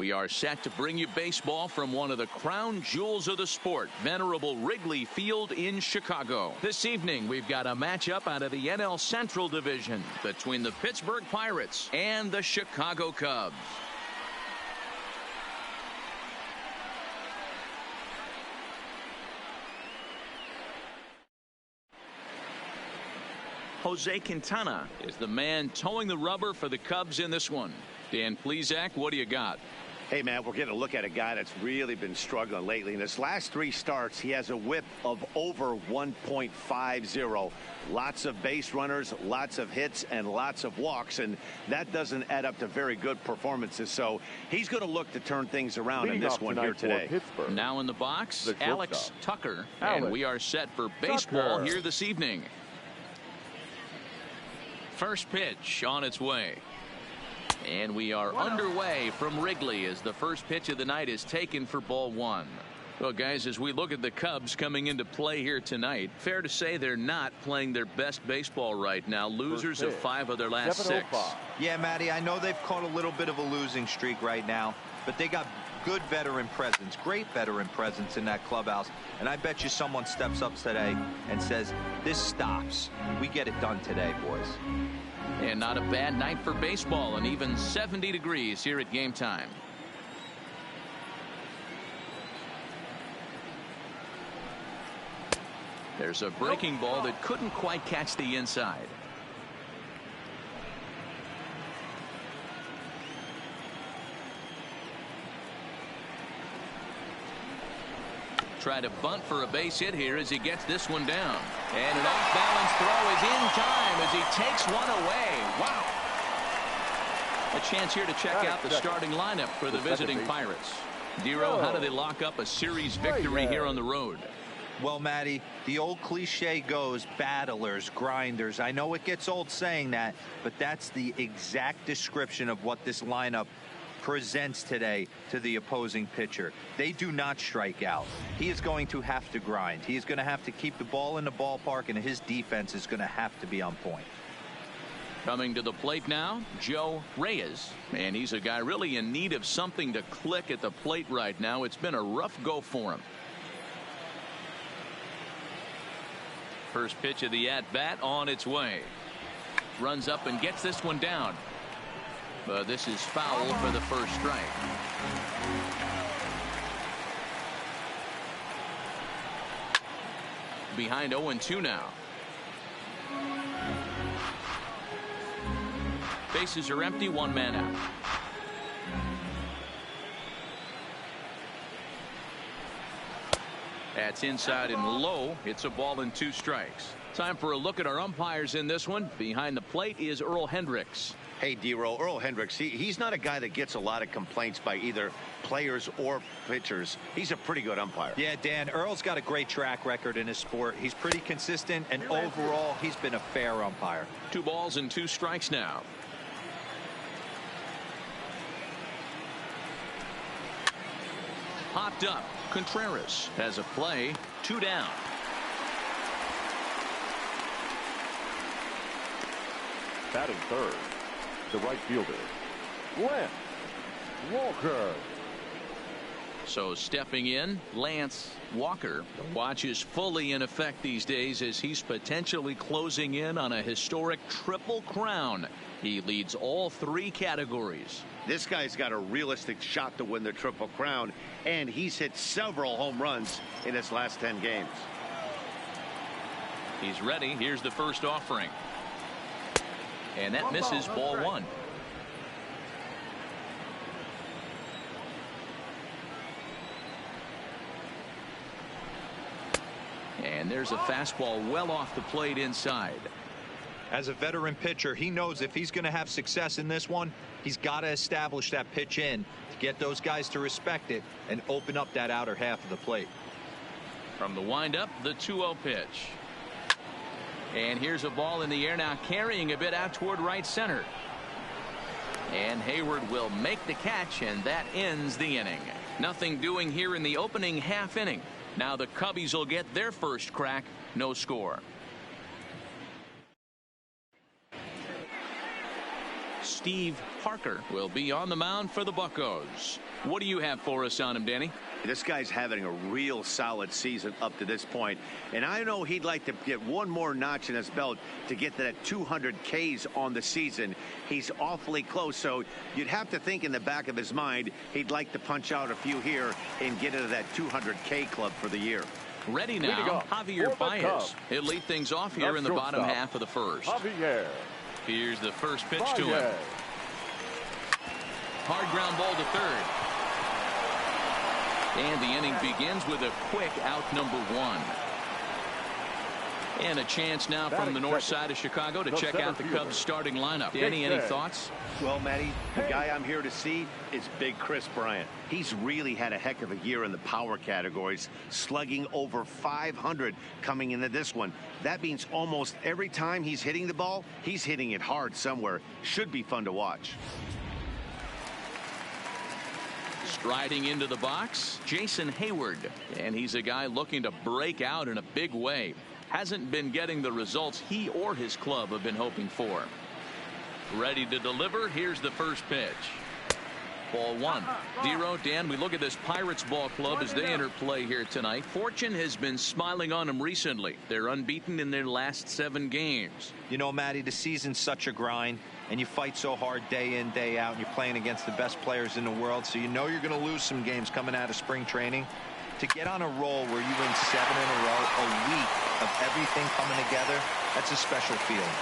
We are set to bring you baseball from one of the crown jewels of the sport, venerable Wrigley Field in Chicago. This evening, we've got a matchup out of the NL Central Division between the Pittsburgh Pirates and the Chicago Cubs. Jose Quintana is the man towing the rubber for the Cubs in this one. Dan Plesac, what do you got? Hey, man, we're getting a look at a guy that's really been struggling lately. In his last 3 starts, he has a whip of over 1.50. Lots of base runners, lots of hits, and lots of walks, and that doesn't add up to very good performances. So he's going to look to turn things around in this one here today. Now in the box, Alex Tucker, and we are set for baseball here this evening. First pitch on its way. And we are underway from Wrigley as the first pitch of the night is taken for ball 1. Well, guys, as we look at the Cubs coming into play here tonight, fair to say they're not playing their best baseball right now. Losers of 5 of their last 6. Yeah, Matty, I know they've caught a little bit of a losing streak right now, but they got good veteran presence, great veteran presence in that clubhouse. And I bet you someone steps up today and says, this stops. We get it done today, boys. And not a bad night for baseball, and even 70 degrees here at game time. There's a breaking ball that couldn't quite catch the inside. Try to bunt for a base hit here as he gets this one down. And an off-balance throw is in time as he takes one away. Wow. A chance here to check out the starting lineup for the visiting Pirates. Dero, how do they lock up a series victory here on the road? Well, Matty, the old cliche goes, battlers, grinders. I know it gets old saying that, but that's the exact description of what this lineup presents today to the opposing pitcher. They do not strike out. He is going to have to grind. He is going to have to keep the ball in the ballpark, and his defense is going to have to be on point. Coming to the plate now, Joe Reyes, and he's a guy really in need of something to click at the plate right now. It's been a rough go for him. First pitch of the at-bat on its way. Runs up and gets this one down. But this is foul for the first strike. Behind 0-2 now. Bases are empty, 1 man out. That's inside and low. It's a ball and 2 strikes. Time for a look at our umpires in this one. Behind the plate is Earl Hendricks. Hey, D-Roll, Earl Hendricks, he's not a guy that gets a lot of complaints by either players or pitchers. He's a pretty good umpire. Yeah, Dan, Earl's got a great track record in his sport. He's pretty consistent, and overall, he's been a fair umpire. 2 balls and 2 strikes now. Popped up. Contreras has a play. 2 down. Batting third, the right fielder, Lance Walker. So stepping in, Lance Walker. The watch is fully in effect these days as he's potentially closing in on a historic triple crown. He leads all 3 categories. This guy's got a realistic shot to win the Triple Crown, and he's hit several home runs in his last 10 games. He's ready. Here's the first offering. And that misses ball 1. And there's a fastball well off the plate inside. As a veteran pitcher, he knows if he's going to have success in this one, he's got to establish that pitch in to get those guys to respect it and open up that outer half of the plate. From the windup, the 2-0 pitch. And here's a ball in the air now, carrying a bit out toward right center. And Hayward will make the catch, and that ends the inning. Nothing doing here in the opening half inning. Now the Cubbies will get their first crack. No score. Steve Parker will be on the mound for the Buccos. What do you have for us on him, Danny? This guy's having a real solid season up to this point, and I know he'd like to get one more notch in his belt to get to that 200 Ks on the season. He's awfully close, so you'd have to think in the back of his mind he'd like to punch out a few here and get into that 200 K club for the year. Ready now, Javier Baez. He'll lead things off here in the bottom half of the first. Javier. Here's the first pitch to him. Hard ground ball to third. And the inning begins with a quick out, number 1. And a chance now from the north side of Chicago to check out the Cubs starting lineup. Danny, any thoughts? Well, Matty, the guy I'm here to see is Big Chris Bryant. He's really had a heck of a year in the power categories, slugging over 500 coming into this one. That means almost every time he's hitting the ball, he's hitting it hard somewhere. Should be fun to watch. Striding into the box, Jason Hayward. And he's a guy looking to break out in a big way. Hasn't been getting the results he or his club have been hoping for. Ready to deliver. Here's the first pitch. Ball 1. Dero, Dan, we look at this Pirates ball club as they enter play here tonight. Fortune has been smiling on them recently. They're unbeaten in their last 7 games. You know, Matty, the season's such a grind, and you fight so hard day in, day out, and you're playing against the best players in the world, so you know you're going to lose some games coming out of spring training. To get on a roll where you win 7 in a row, a week of everything coming together, that's a special feeling.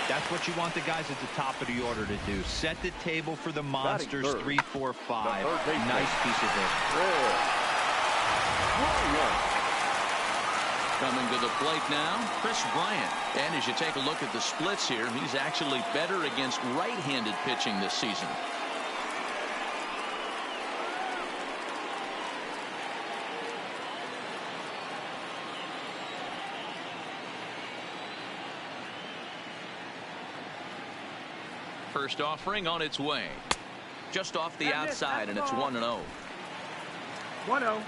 That's what you want the guys at the top of the order to do. Set the table for the monsters. 3, 4, 5. Nice piece of it. Coming to the plate now, Chris Bryant. And as you take a look at the splits here, he's actually better against right-handed pitching this season. First offering on its way. Just off the outside, and it's 1-0. 1-0.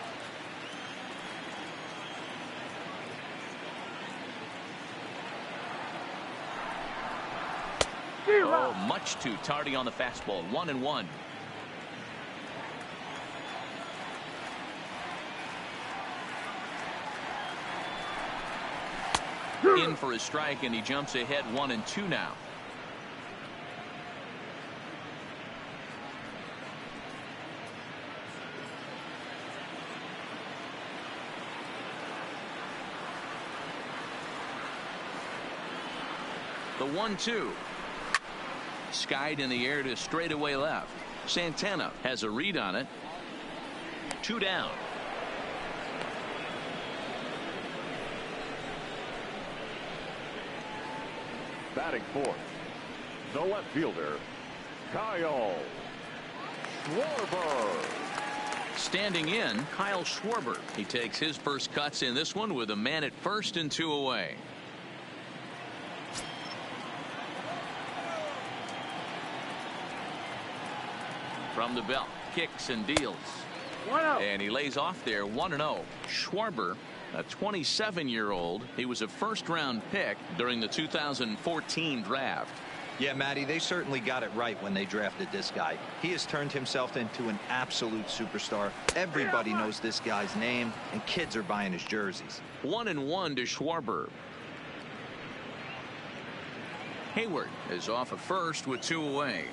Oh, much too tardy on the fastball. 1-1. In for a strike, and he jumps ahead 1-2 now. The 1-2. Skied in the air to straightaway left. Santana has a read on it. 2 down. Batting fourth, the left fielder, Kyle Schwarber. Standing in, Kyle Schwarber. He takes his first cuts in this one with a man at first and 2 away. From the belt, kicks and deals. 1-0. And he lays off there 1-0. Schwarber, a 27-year-old. He was a first-round pick during the 2014 draft. Yeah, Matty, they certainly got it right when they drafted this guy. He has turned himself into an absolute superstar. Everybody knows this guy's name, and kids are buying his jerseys. 1-1 to Schwarber. Hayward is off at first with 2 away.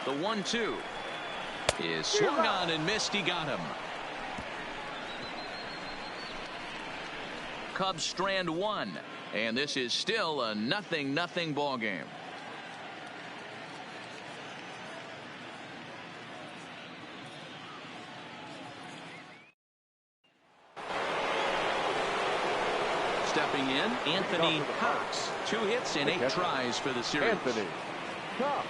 The 1-2 is swung on and missed. He got him. Cubs strand 1, and this is still a 0-0 ball game. Stepping in, Anthony Cox. 2 hits and 8 tries for the series. Anthony Cox.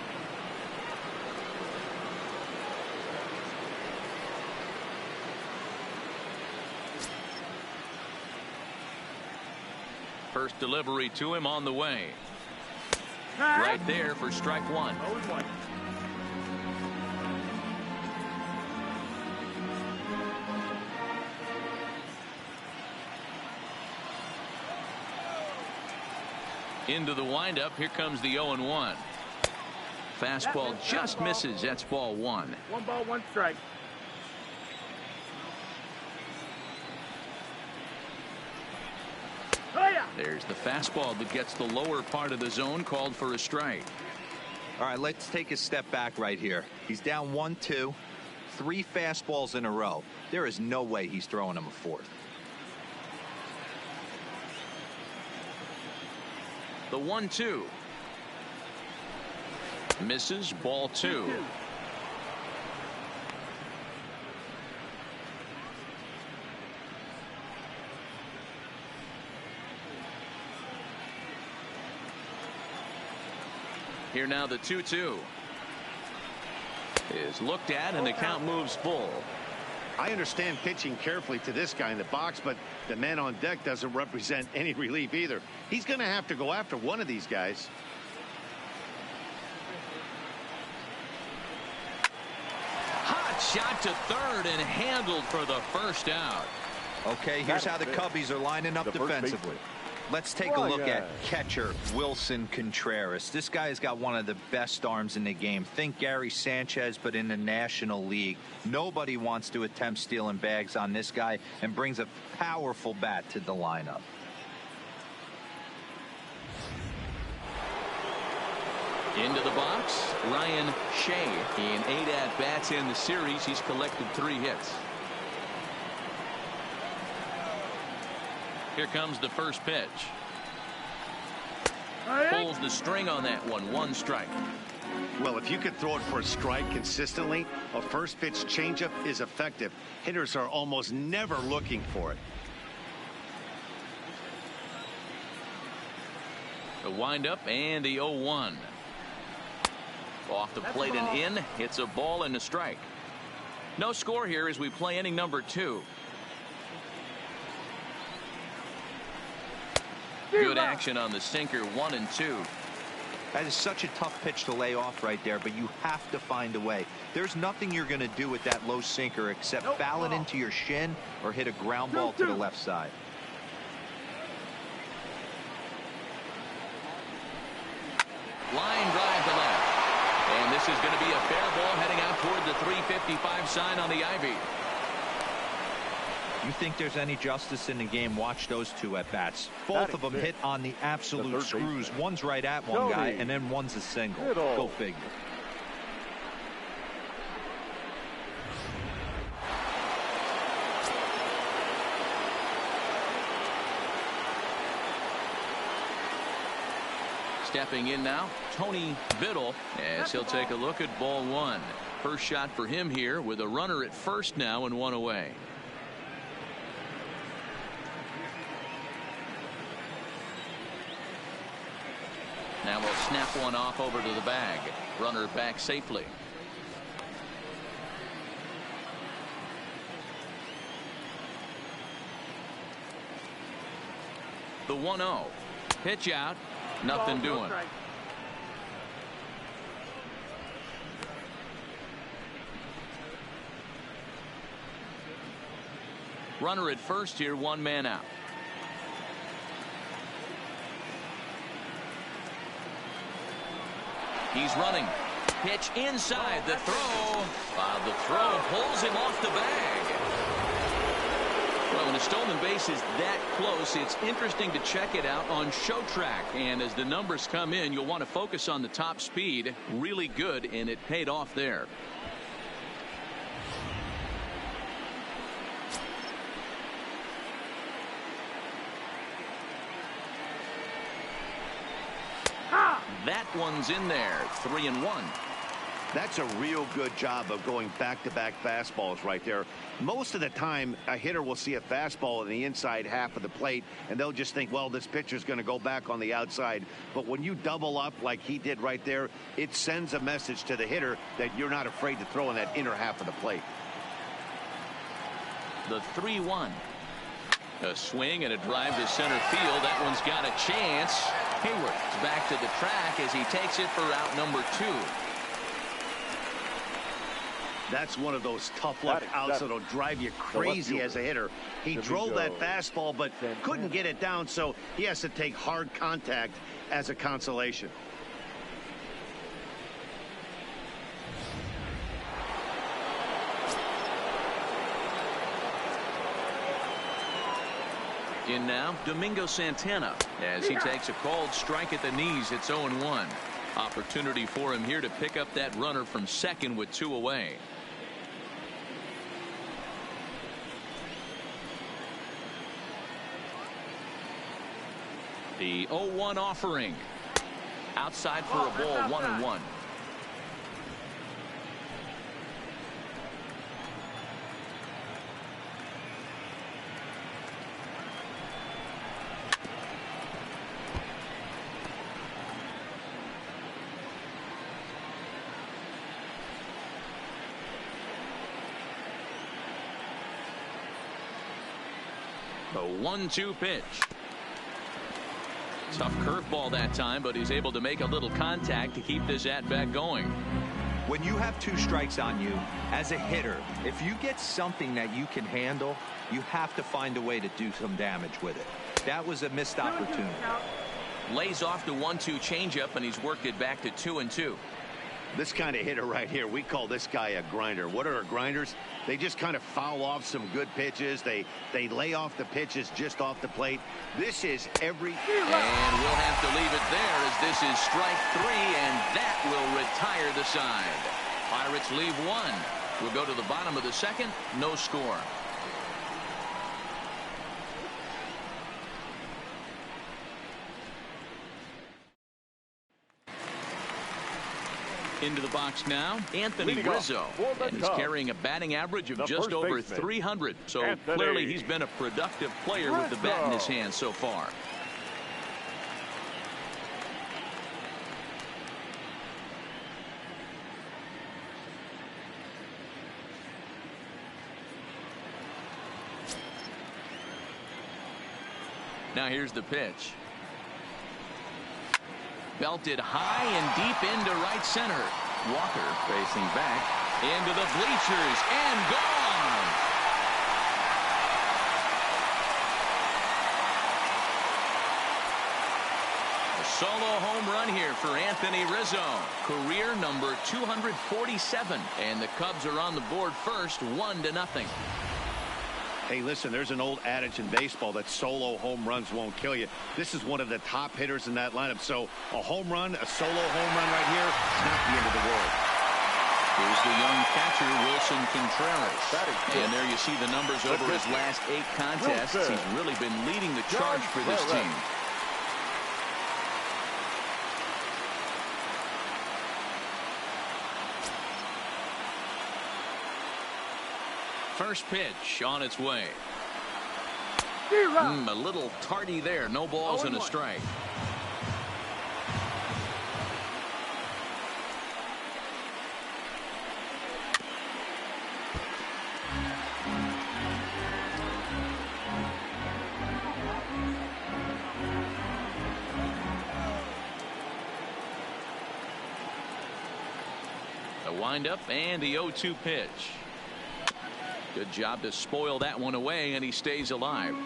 First delivery to him on the way. Right there for strike one. 0-1. Into the windup. Here comes the 0-1. Fastball just misses. That's ball one. 1 ball, 1 strike. Oh, yeah. There's the fastball that gets the lower part of the zone, called for a strike. All right, let's take a step back right here. He's down 1-2, 3 fastballs in a row. There is no way he's throwing him a fourth. The 1-2. Misses, ball 2. Here now the 2-2 is looked at, and the count moves full. I understand pitching carefully to this guy in the box, but the man on deck doesn't represent any relief either. He's going to have to go after one of these guys. Hot shot to third and handled for the first out. Okay, here's how the Cubbies are lining up defensively. Let's take a look at catcher Wilson Contreras. This guy's got one of the best arms in the game. Think Gary Sanchez, but in the National League. Nobody wants to attempt stealing bags on this guy, and brings a powerful bat to the lineup. Into the box, Ryan Shea. In 8 at-bats in the series, he's collected 3 hits. Here comes the first pitch. Pulls the string on that one. 1 strike. Well, if you could throw it for a strike consistently, a first pitch changeup is effective. Hitters are almost never looking for it. The windup and the 0-1. Off the plate and in. It's a ball and a strike. No score here as we play inning number 2. Good action on the sinker. 1 and 2. That is such a tough pitch to lay off right there, but you have to find a way. There's nothing you're going to do with that low sinker except foul it into your shin or hit a ground ball to the left side. Line drive to left. And this is going to be a fair ball heading out toward the 355 sign on the ivy. You think there's any justice in the game? Watch those 2 at bats. Both of them hit on the absolute screws. One's right at one guy, and then one's a single. Go figure. Stepping in now, Tony Biddle, as he'll take a look at ball 1. First shot for him here with a runner at first now and 1 away. Now we'll snap one off over to the bag. Runner back safely. The 1-0. Pitch out. Nothing doing. Runner at first here, 1 man out. He's running. Pitch inside. The throw. The throw pulls him off the bag. Well, when a stolen base is that close, it's interesting to check it out on Show Track. And as the numbers come in, you'll want to focus on the top speed. Really good, and it paid off there. That one's in there. 3-1. That's a real good job of going back-to-back fastballs right there. Most of the time, a hitter will see a fastball in the inside half of the plate, and they'll just think, well, this pitcher's going to go back on the outside. But when you double up like he did right there, it sends a message to the hitter that you're not afraid to throw in that inner half of the plate. The 3-1. A swing and a drive to center field. That one's got a chance. Hayward's back to the track as he takes it for out number 2. That's one of those tough luck outs that'll drive you crazy as a hitter. He drove that fastball but couldn't get it down, so he has to take hard contact as a consolation. In now, Domingo Santana as he takes a called strike at the knees. It's 0-1. Opportunity for him here to pick up that runner from second with 2 away. The 0-1 offering. Outside for a ball, 1-1. The 1-2 pitch. Tough curveball that time, but he's able to make a little contact to keep this at-bat going. When you have 2 strikes on you, as a hitter, if you get something that you can handle, you have to find a way to do some damage with it. That was a missed opportunity. Lays off the 1-2 changeup, and he's worked it back to 2-2. This kind of hitter right here, we call this guy a grinder. What are grinders? They just kind of foul off some good pitches. They lay off the pitches just off the plate. This is every... And we'll have to leave it there as this is strike 3, and that will retire the side. Pirates leave 1. We'll go to the bottom of the second. No score. Into the box now, Anthony Rizzo, and he's carrying a batting average of just over 300. So clearly he's been a productive player with the bat in his hand so far. Now here's the pitch. Belted high and deep into right center. Walker facing back into the bleachers and gone. A solo home run here for Anthony Rizzo. Career number 247. And the Cubs are on the board first, 1-0. Hey, listen, there's an old adage in baseball that solo home runs won't kill you. This is one of the top hitters in that lineup. So a home run, a solo home run right here, not the end of the world. Here's the young catcher, Wilson Contreras. And there you see the numbers over his last 8 contests. He's really been leading the charge for this team. First pitch on its way. A little tardy there. No balls and a strike. The windup and the 0-2 pitch. Good job to spoil that one away, and he stays alive.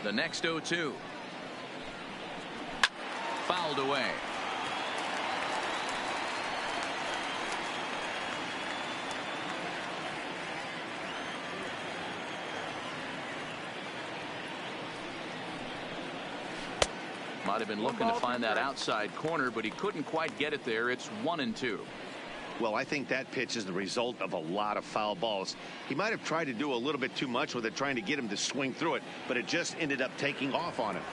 The next 0-2. Fouled away. Might have been looking to find that outside corner, but he couldn't quite get it there. It's 1-2. Well, I think that pitch is the result of a lot of foul balls. He might have tried to do a little bit too much with it, trying to get him to swing through it, but it just ended up taking off on him.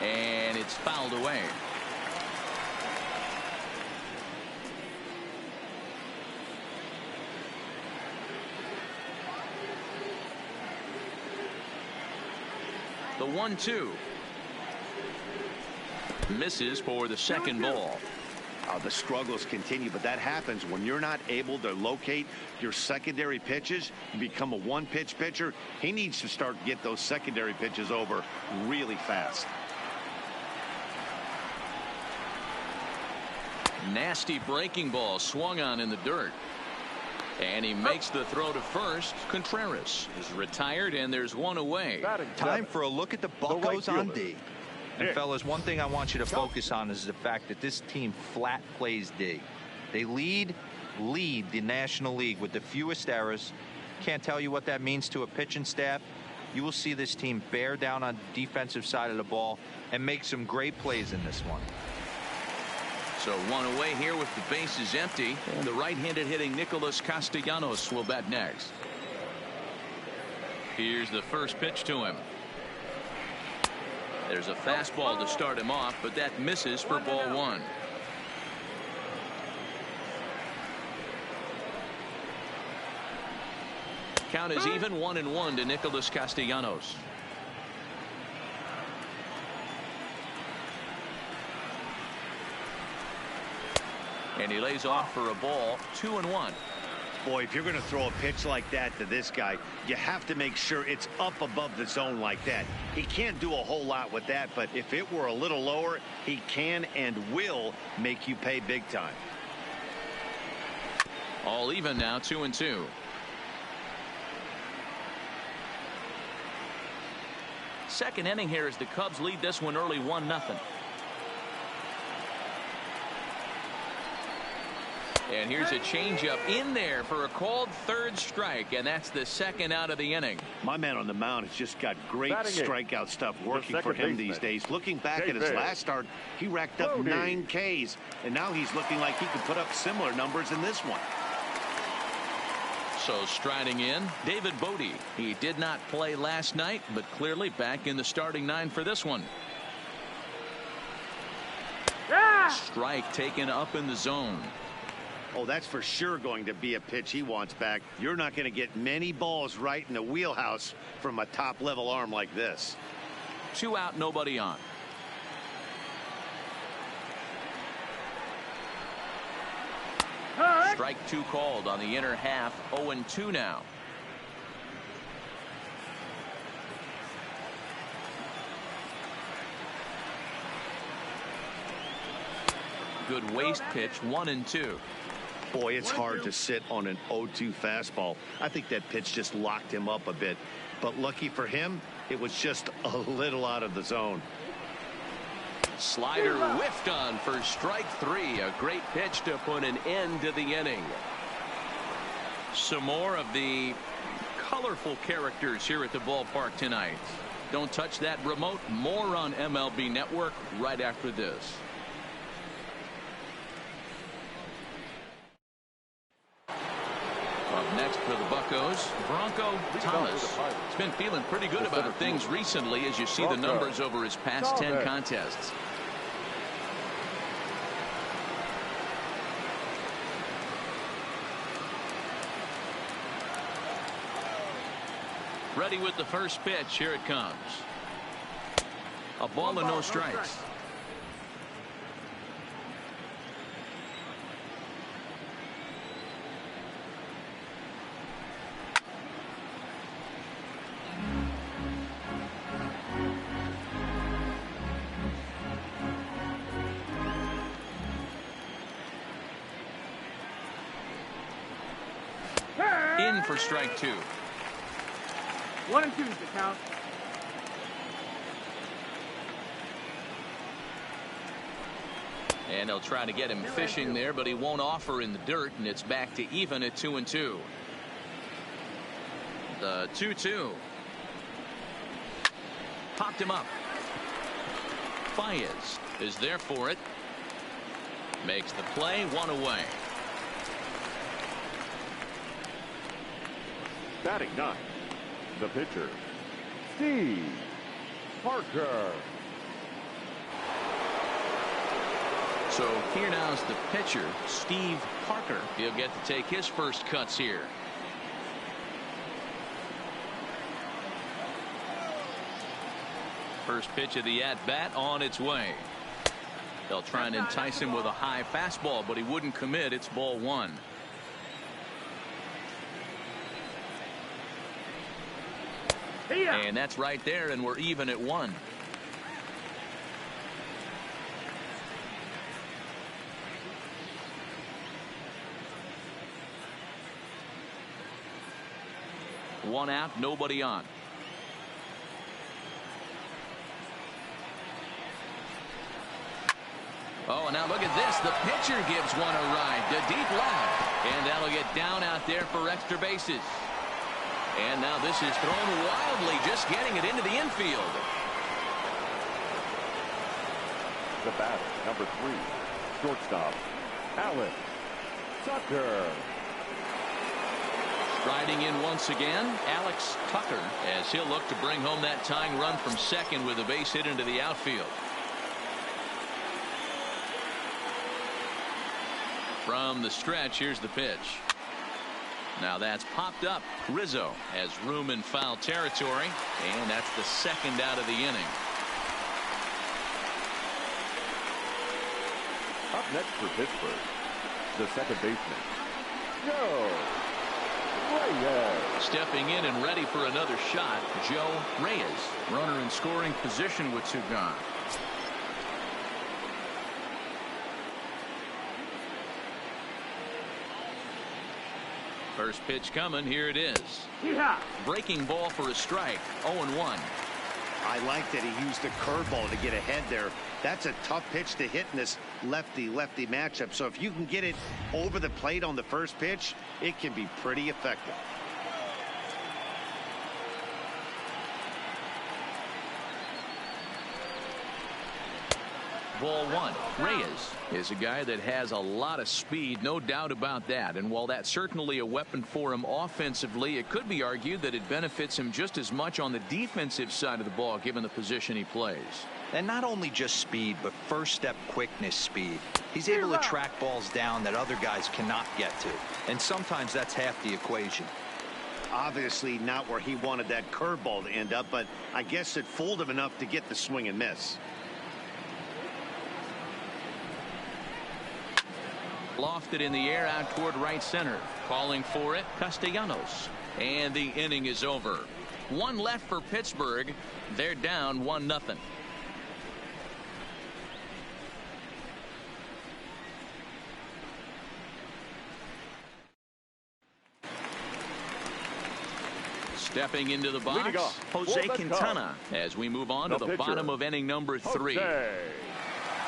And it's fouled away. The 1-2. Misses for the second ball. The struggles continue, but that happens when you're not able to locate your secondary pitches. You become a one-pitch pitcher. He needs to start to get those secondary pitches over really fast. Nasty breaking ball swung on in the dirt. And he makes the throw to first. Contreras is retired, and there's one away. Time for a look at the Buccos on D. And fellas, one thing I want you to focus on is the fact that this team flat plays D. They lead the National League with the fewest errors. Can't tell you what that means to a pitching staff. You will see this team bear down on the defensive side of the ball and make some great plays in this one. So one away here with the bases empty, and the right-handed hitting Nicholas Castellanos will bat next. Here's the first pitch to him. There's a fastball to start him off, but that misses for ball one. Count is even, 1-1 to Nicholas Castellanos. And he lays off for a ball, 2-1. Boy, if you're going to throw a pitch like that to this guy, you have to make sure it's up above the zone like that. He can't do a whole lot with that, but if it were a little lower, he can and will make you pay big time. All even now, 2-2. Second inning here as the Cubs lead this one early, 1-0. And here's a changeup in there for a called third strike, and that's the second out of the inning. My man on the mound has just got great strikeout stuff working for him these days. Looking back at his last start, he racked up 9 Ks, and now he's looking like he could put up similar numbers in this one. So striding in, David Bodie. He did not play last night, but clearly back in the starting 9 for this one. Strike taken up in the zone. Oh, that's for sure going to be a pitch he wants back. You're not going to get many balls right in the wheelhouse from a top-level arm like this. 2 out, nobody on. Strike 2 called on the inner half. 0-2 now. Good waist pitch, 1-2. Boy, it's hard to sit on an 0-2 fastball. I think that pitch just locked him up a bit. But lucky for him, it was just a little out of the zone. Slider whiffed on for strike 3. A great pitch to put an end to the inning. Some more of the colorful characters here at the ballpark tonight. Don't touch that remote. More on MLB Network right after this. Up next for the Buccos, Bronco Thomas. He's been feeling pretty good about things recently as you see the numbers over his past 10 contests. Ready with the first pitch. Here it comes. A ball and no strikes. In for strike 2. 1-2 is the count. And they'll try to get him fishing there, but he won't offer in the dirt, and it's back to even at 2-2. The 2-2. Popped him up. Baez is there for it. Makes the play, 1 away. Batting 9, the pitcher, Steve Parker. So here now is the pitcher, Steve Parker. He'll get to take his first cuts here. First pitch of the at-bat on its way. They'll try and entice him with a high fastball, but he wouldn't commit. It's ball one. And that's right there, and we're even at one. One out, nobody on. Oh, and now look at this. The pitcher gives one a ride to deep left. And that'll get down out there for extra bases. And now this is thrown wildly, just getting it into the infield. The batter, number 3, shortstop, Alex Tucker. Striding in once again, Alex Tucker, as he'll look to bring home that tying run from second with a base hit into the outfield. From the stretch, here's the pitch. Now that's popped up. Rizzo has room in foul territory, and that's the second out of the inning. Up next for Pittsburgh, the second baseman, Joe Reyes. Stepping in and ready for another shot, Joe Reyes. Runner in scoring position with 2 gone. First pitch coming. Here it is. Breaking ball for a strike. 0-1. I like that he used the curveball to get ahead there. That's a tough pitch to hit in this lefty-lefty matchup. So if you can get it over the plate on the first pitch, it can be pretty effective. Ball one. Reyes is a guy that has a lot of speed, no doubt about that. And while that's certainly a weapon for him offensively, it could be argued that it benefits him just as much on the defensive side of the ball, given the position he plays. And not only just speed, but first step quickness speed. He's able to track balls down that other guys cannot get to. And sometimes that's half the equation. Obviously not where he wanted that curveball to end up, but I guess it fooled him enough to get the swing and miss. Lofted in the air out toward right center. Calling for it, Castellanos. And the inning is over. One left for Pittsburgh. They're down 1-0. Stepping into the box, Jose Quintana, as we move on to the bottom of inning number 3. Jose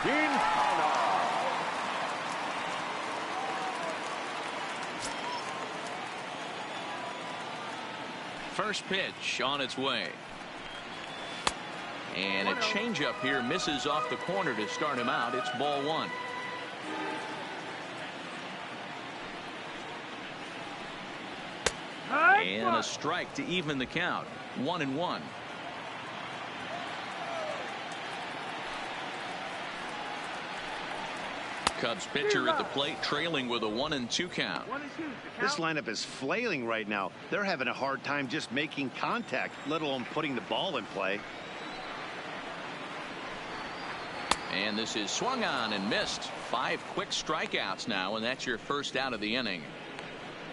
Quintana. First pitch on its way. And a changeup here misses off the corner to start him out. It's ball one. And a strike to even the count. 1-1. Cubs pitcher at the plate, trailing with a 1-2 count. This lineup is flailing right now. They're having a hard time just making contact, let alone putting the ball in play. And this is swung on and missed. 5 quick strikeouts now, and that's your first out of the inning.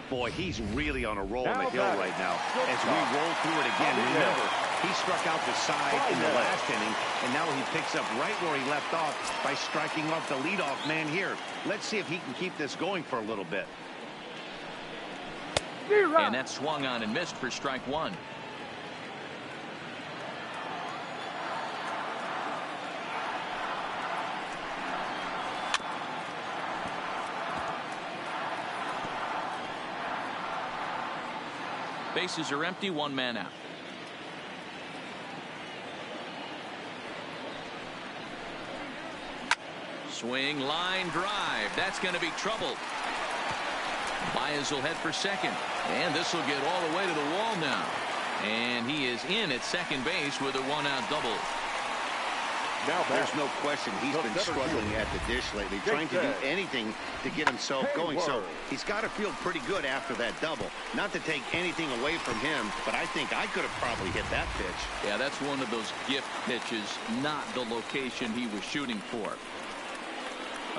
Boy, he's really on a roll on the hill right now. As we roll through it again, remember, he struck out the side in the last inning, and now he picks up right where he left off by striking off the leadoff man here. Let's see if he can keep this going for a little bit. And that swung on and missed for strike one. Bases are empty, 1 man out. Swing, line drive. That's going to be trouble. Baez will head for second. And this will get all the way to the wall now. And he is in at second base with a 1-out double. Now there's no question he's been struggling at the dish lately, trying to do anything to get himself going. So he's got to feel pretty good after that double. Not to take anything away from him, but I think I could have probably hit that pitch. Yeah, that's one of those gift pitches, not the location he was shooting for.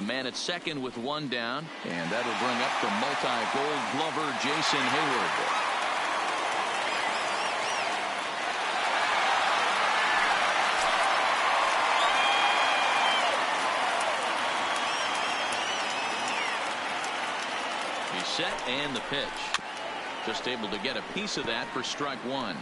A man at second with one down, and that'll bring up the multi-gold glover Jason Hayward. He's set and the pitch. Just able to get a piece of that for strike one.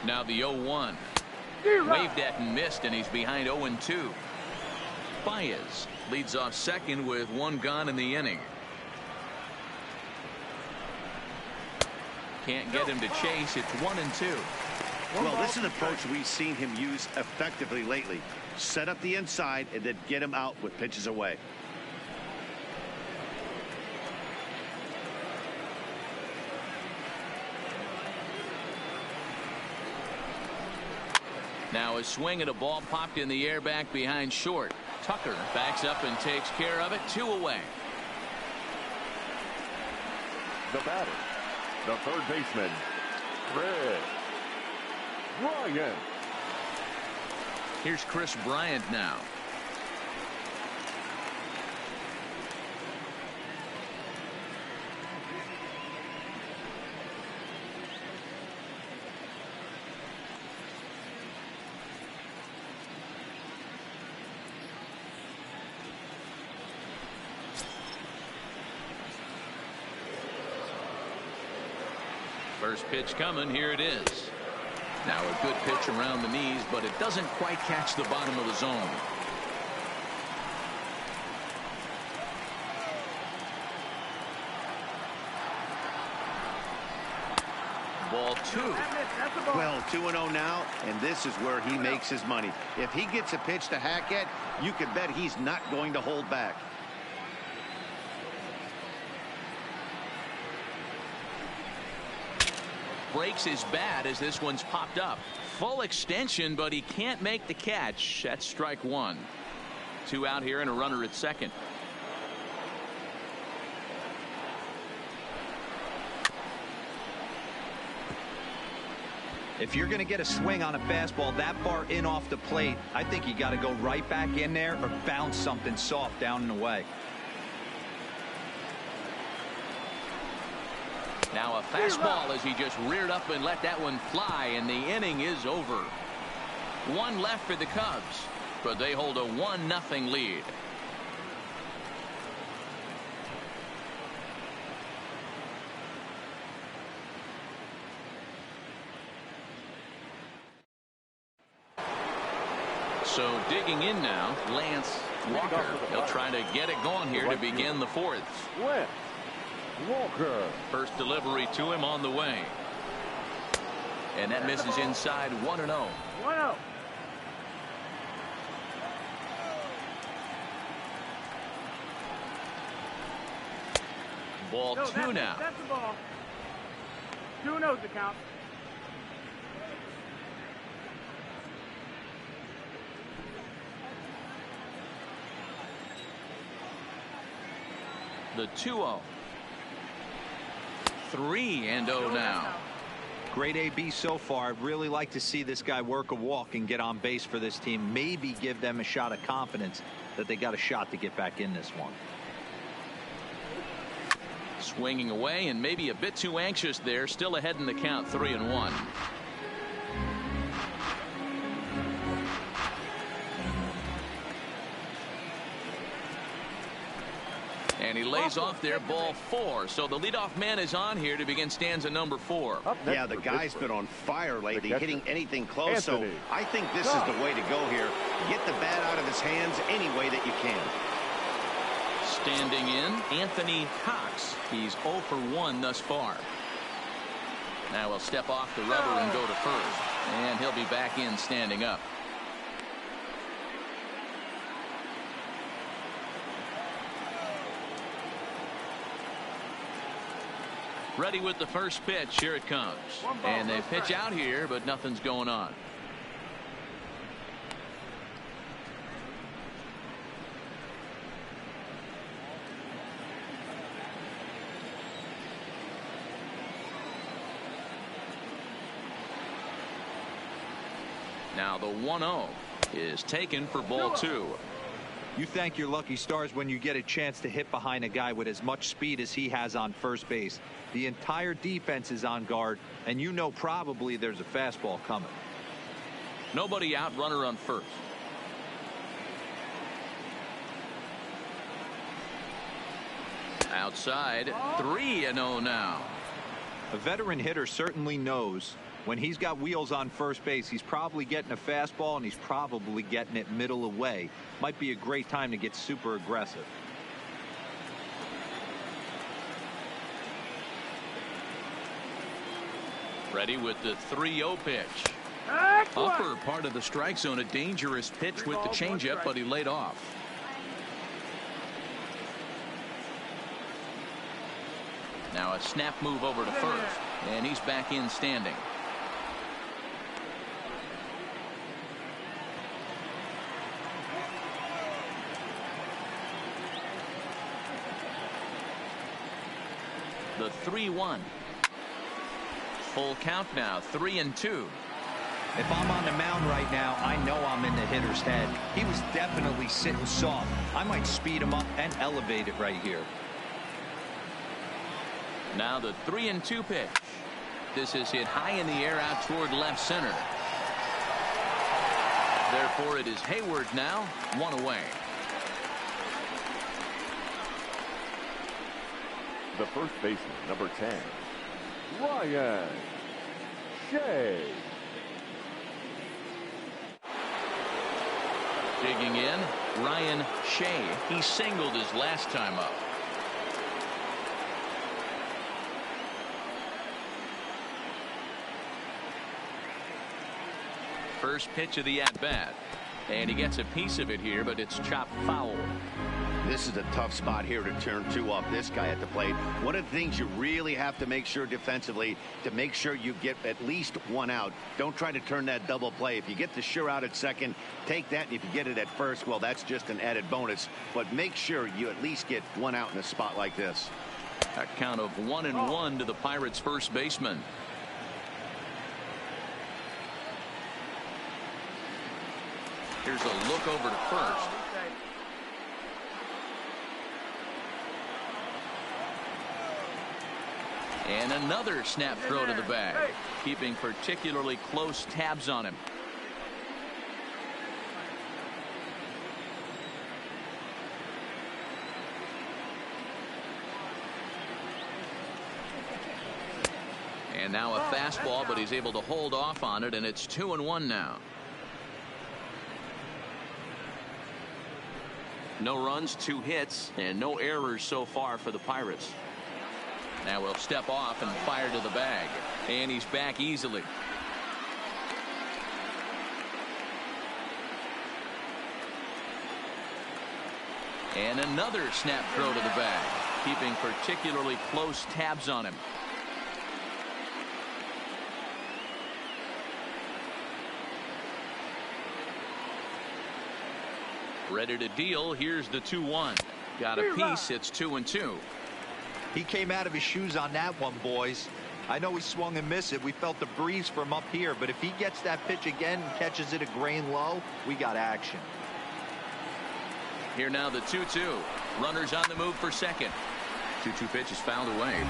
Now the 0-1. Waved at and missed, and he's behind 0-2. Baez leads off second with one gone in the inning. Can't get him to chase. It's 1-2. Well, this is an approach we've seen him use effectively lately. Set up the inside and then get him out with pitches away. Now a swing at a ball popped in the air back behind short. Tucker backs up and takes care of it. 2 away. The batter, the third baseman, Chris Bryant. Here's Chris Bryant now. First pitch coming. Here it is. Now a good pitch around the knees, but it doesn't quite catch the bottom of the zone. Ball 2. Well, 2-0 now, and this is where he makes his money. If he gets a pitch to hack at, you can bet he's not going to hold back. Breaks his bat as this one's popped up. Full extension, but he can't make the catch. That's strike one. 2 out here and a runner at second. If you're going to get a swing on a fastball that far in off the plate, I think you got to go right back in there or bounce something soft down and away. Now a fastball as he just reared up and let that one fly, and the inning is over. 1 left for the Cubs, but they hold a 1-0 lead. So digging in now, Lance Walker. He'll try to get it going here to begin the fourth. Walker. First delivery to him on the way. And that misses inside. 1-0. 1-0. Ball 2 now. That's the ball. 2-0's the count. The 2-0. 3-0 now. Great AB so far. I'd really like to see this guy work a walk and get on base for this team. Maybe give them a shot of confidence that they got a shot to get back in this one. Swinging away and maybe a bit too anxious there. Still ahead in the count. 3-1. And he lays off there. Ball 4. So the leadoff man is on here to begin stanza number 4. Yeah, the guy's been on fire lately, hitting anything close. So I think this is the way to go here. Get the bat out of his hands any way that you can. Standing in, Anthony Cox. He's 0 for 1 thus far. Now he'll step off the rubber and go to first. And he'll be back in standing up. Ready with the first pitch. Here it comes. And they pitch out here, but nothing's going on. Now the 1-0 is taken for ball 2. You thank your lucky stars when you get a chance to hit behind a guy with as much speed as he has on first base. The entire defense is on guard, and you know probably there's a fastball coming. Nobody out, runner on first. Outside, 3-0 now. A veteran hitter certainly knows when he's got wheels on first base, he's probably getting a fastball, and he's probably getting it middle away. Might be a great time to get super aggressive. Ready with the 3-0 pitch. Upper part of the strike zone, a dangerous pitch with the changeup, but he laid off. Now a snap move over to first, and he's back in standing. The 3-1. Full count now, 3-2. If I'm on the mound right now, I know I'm in the hitter's head. He was definitely sitting soft. I might speed him up and elevate it right here. Now the 3-2 pitch. This is hit high in the air out toward left center. Therefore it is Hayward now, 1 away. The first baseman, number 10, Ryan Shea. Digging in, Ryan Shea. He singled his last time up. First pitch of the at-bat. And he gets a piece of it here, but it's chopped foul. This is a tough spot here to turn 2 off this guy at the plate. One of the things you really have to make sure defensively, to make sure you get at least 1 out. Don't try to turn that double play. If you get the sure out at second, take that, and if you get it at first, well, that's just an added bonus. But make sure you at least get 1 out in a spot like this. A count of 1-1 to the Pirates' first baseman. Here's a look over to first. And another snap throw to the bag, keeping particularly close tabs on him. And now a fastball, but he's able to hold off on it, and it's 2-1 now. No runs, 2 hits, and no errors so far for the Pirates. Now we'll step off and fire to the bag, and he's back easily. And another snap throw to the bag, keeping particularly close tabs on him. Ready to deal. Here's the 2-1. Got a piece. It's 2-2. He came out of his shoes on that one, boys. I know he swung and missed it. We felt the breeze from up here, but if he gets that pitch again and catches it a grain low, we got action. Here now the 2-2. Runners on the move for second. 2-2 pitch is fouled away.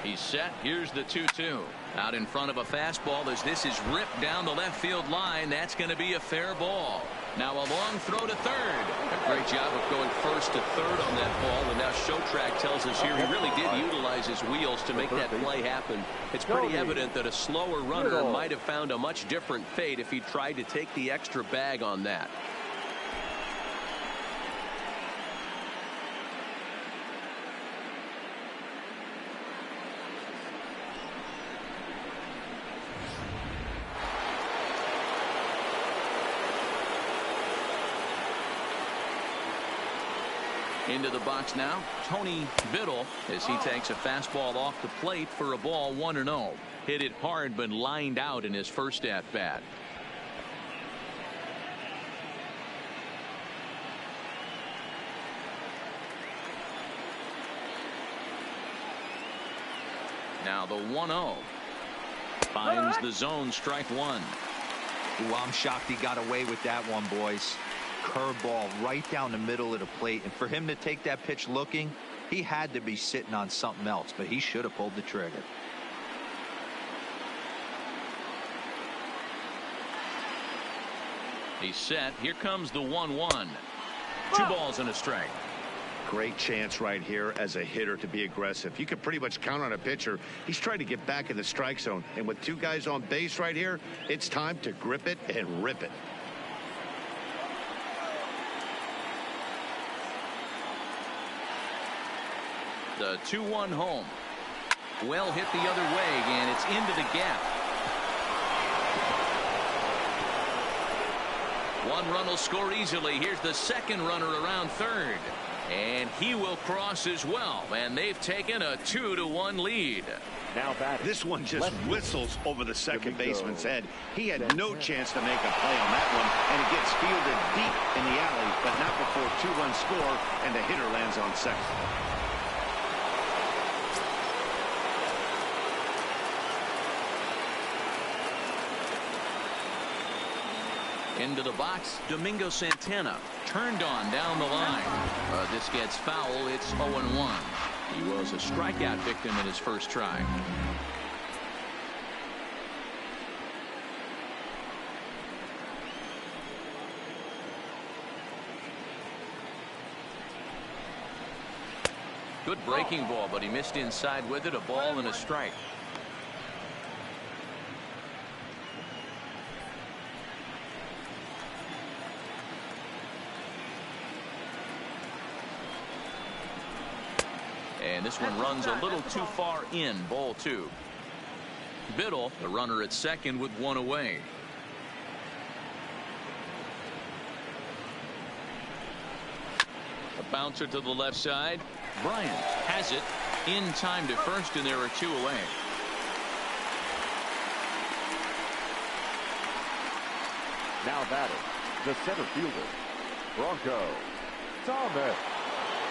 He's set. Here's the 2-2. Out in front of a fastball as this is ripped down the left field line. That's going to be a fair ball. Now a long throw to third. A great job of going first to third on that ball. And now Showtrack tells us here he really did utilize his wheels to make that play happen. It's pretty evident that a slower runner might have found a much different fate if he tried to take the extra bag on that. Into the box now, Tony Biddle, as he takes a fastball off the plate for a ball, 1-0. Hit it hard, but lined out in his first at bat. Now the 1-0. Finds the zone, strike one. Ooh, I'm shocked he got away with that one, boys. Curveball right down the middle of the plate. And for him to take that pitch looking, he had to be sitting on something else, but he should have pulled the trigger. He's set. Here comes the 1-1. 2 balls and a strike. Great chance right here as a hitter to be aggressive. You can pretty much count on a pitcher. He's trying to get back in the strike zone. And with 2 guys on base right here, it's time to grip it and rip it. The 2-1 home. Well hit the other way, and it's into the gap. 1 run will score easily. Here's the second runner around third. And he will cross as well. And they've taken a 2-1 lead. Now batting. This one just whistles over the second baseman's head. He had no chance to make a play on that one, and it gets fielded deep in the alley, but not before 2-1 score, and the hitter lands on second. Into the box, Domingo Santana. Turned on down the line. This gets foul. It's 0-1. He was a strikeout victim in his first try. Good breaking ball, but he missed inside with it. A ball and a strike. And this one runs a little too far in. Ball 2. Biddle, the runner at second with 1 away. A bouncer to the left side. Bryant has it in time to first, and there are 2 away. Now batting, the center fielder, Bronco Thomas.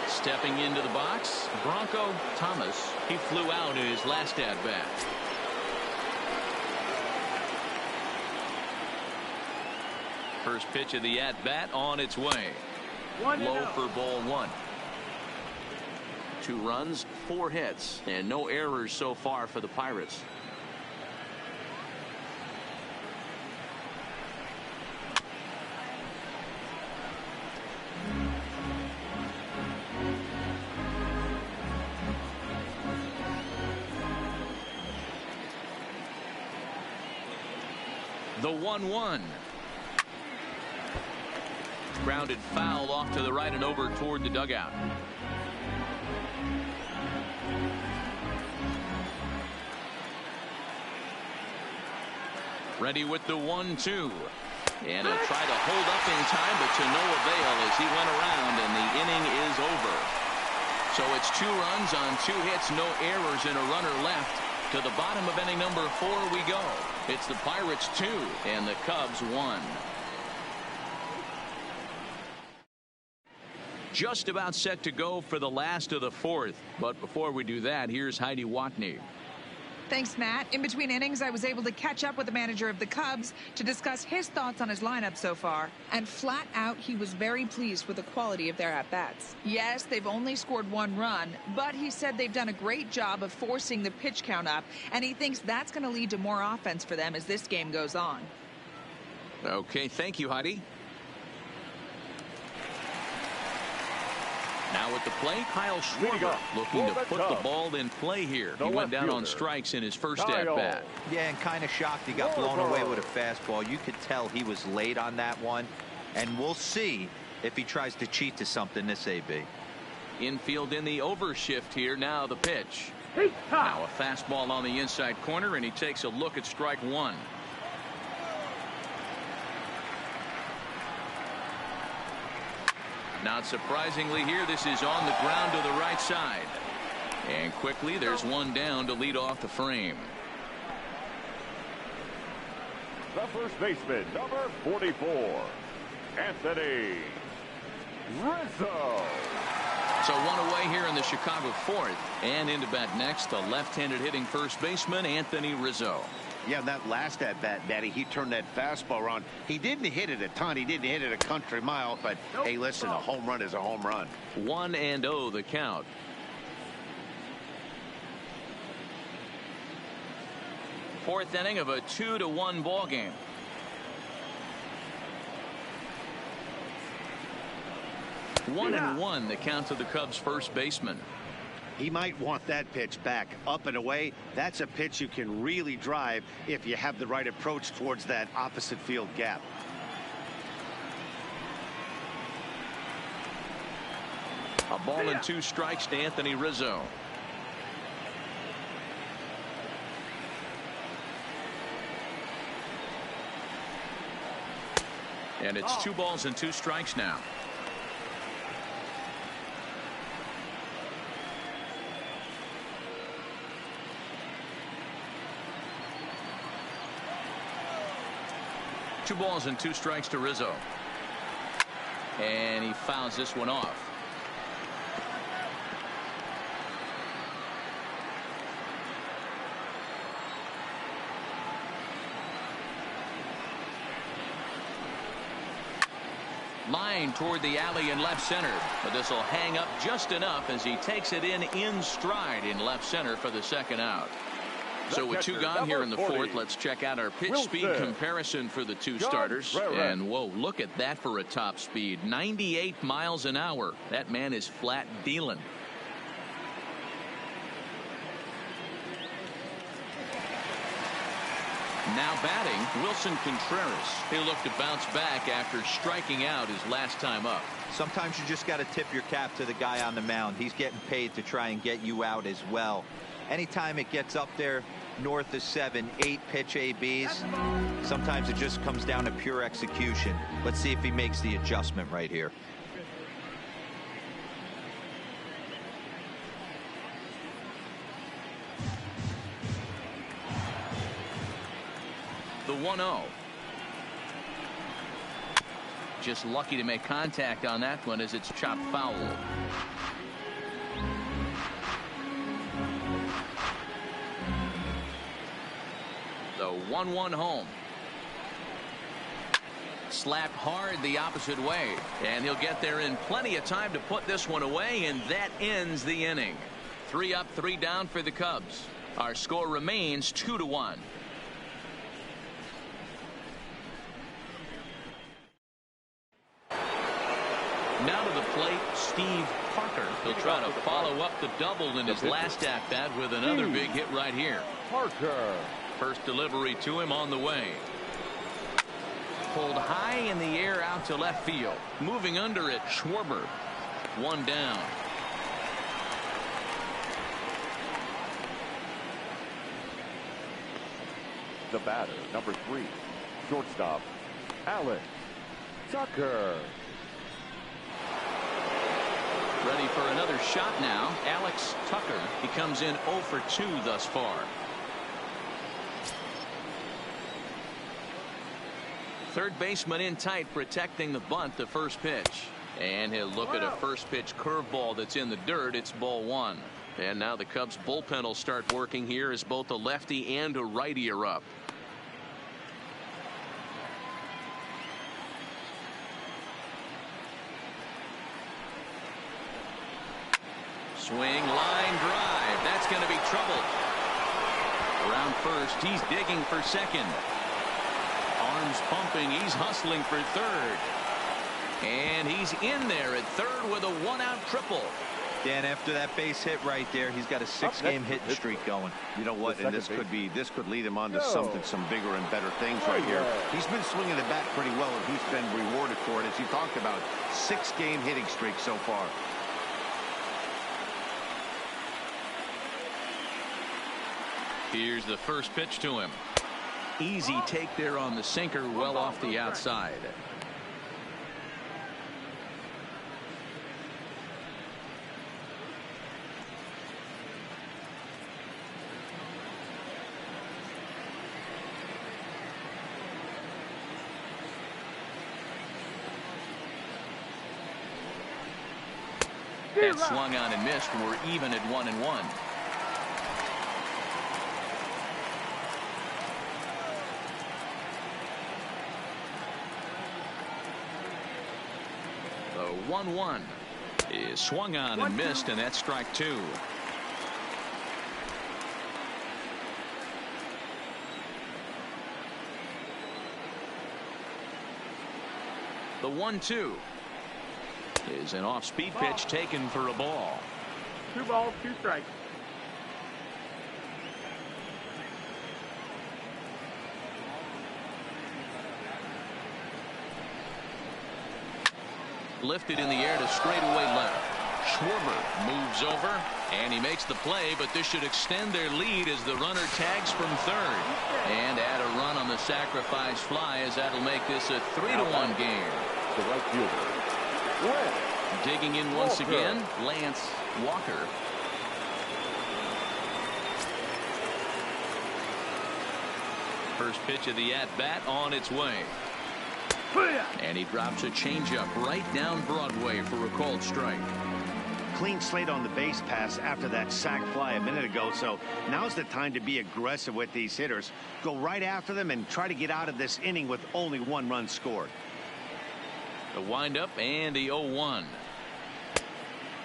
Stepping into the box, Bronco Thomas. He flew out in his last at-bat. First pitch of the at-bat on its way. Low for ball 1. 2 runs, 4 hits, and no errors so far for the Pirates. The 1-1. Grounded foul off to the right and over toward the dugout. Ready with the 1-2. And a try to hold up in time, but to no avail as he went around, and the inning is over. So it's 2 runs on 2 hits, no errors, and a runner left. To the bottom of inning number 4 we go. It's the Pirates 2 and the Cubs 1. Just about set to go for the last of the 4th. But before we do that, here's Heidi Watney. Thanks, Matt. In between innings, I was able to catch up with the manager of the Cubs to discuss his thoughts on his lineup so far. And flat out, he was very pleased with the quality of their at-bats. Yes, they've only scored 1 run, but he said they've done a great job of forcing the pitch count up, and he thinks that's going to lead to more offense for them as this game goes on. Okay, thank you, Heidi. Now at the plate, Kyle Schwarber looking to put the ball in play here. He went down on strikes in his first at-bat. Yeah, and kind of shocked he got blown away with a fastball. You could tell he was late on that one, and we'll see if he tries to cheat to something this AB. Infield in the overshift here. Now the pitch. Now a fastball on the inside corner, and he takes a look at strike 1. Not surprisingly here, this is on the ground to the right side. And quickly there's 1 down to lead off the frame. The first baseman, number 44, Anthony Rizzo. So one away here in the Chicago fourth. And into bat next, the left-handed hitting first baseman, Anthony Rizzo. Yeah, that last at bat, Daddy, he turned that fastball around. He didn't hit it a ton. He didn't hit it a country mile. But, hey, listen, a home run is a home run. 1-0 the count. Fourth inning of a 2-1 ball game. One and one the count to the Cubs first baseman. He might want that pitch back up and away. That's a pitch you can really drive if you have the right approach towards that opposite field gap. A ball and 2 strikes to Anthony Rizzo. And it's 2 balls and 2 strikes now. Two balls and 2 strikes to Rizzo. And he fouls this one off. Line toward the alley in left center, but this will hang up just enough as he takes it in stride in left center for the second out. So with 2 gone here in the fourth, let's check out our pitch speed comparison for the 2 starters. And whoa, look at that for a top speed. 98 miles an hour. That man is flat dealing. Now batting, Wilson Contreras. He'll look to bounce back after striking out his last time up. Sometimes you just got to tip your cap to the guy on the mound. He's getting paid to try and get you out as well. Anytime it gets up there north of 7, 8 pitch ABs, sometimes it just comes down to pure execution. Let's see if he makes the adjustment right here. The 1-0. Just lucky to make contact on that one as it's chopped foul. The 1-1 home. Slapped hard the opposite way, and he'll get there in plenty of time to put this one away, and that ends the inning. 3 up, 3 down for the Cubs. Our score remains 2-1. Now to the plate, Steve Parker. He'll try to follow up the double in his last at-bat with another big hit right here. Parker. First delivery to him on the way. Pulled high in the air out to left field. Moving under it, Schwarber. 1 down. The batter, number 3, shortstop, Alex Tucker. Ready for another shot now. Alex Tucker. He comes in 0 for 2 thus far. Third baseman in tight, protecting the bunt, the first pitch. And he'll look at a first pitch curveball that's in the dirt. It's ball 1. And now the Cubs bullpen will start working here as both a lefty and a righty are up. Swing, line drive. That's going to be trouble. Around first, he's digging for second. Arms pumping, he's hustling for third. And he's in there at third with a 1-out triple. Dan, after that base hit right there, he's got a 6-game hitting streak going. You know what? And this could lead him on to some bigger and better things right here. He's been swinging the bat pretty well, and he's been rewarded for it, as you talked about. 6-game hitting streak so far. Here's the first pitch to him. Easy take there on the sinker, well off the outside. That swung on and missed. We're even at 1-1. The 1-1 is swung on and missed, and that's strike 2. The 1-2 is an off-speed pitch taken for a ball. 2 balls, 2 strikes. Lifted in the air to straightaway left. Schwarber moves over, and he makes the play, but this should extend their lead as the runner tags from third. And add a run on the sacrifice fly, as that'll make this a 3-1 game. The right fielder. Digging in once again, Lance Walker. First pitch of the at-bat on its way. And he drops a changeup right down Broadway for a called strike. Clean slate on the base pass after that sac fly a minute ago, so now's the time to be aggressive with these hitters. Go right after them and try to get out of this inning with only 1 run scored. The windup and the 0-1.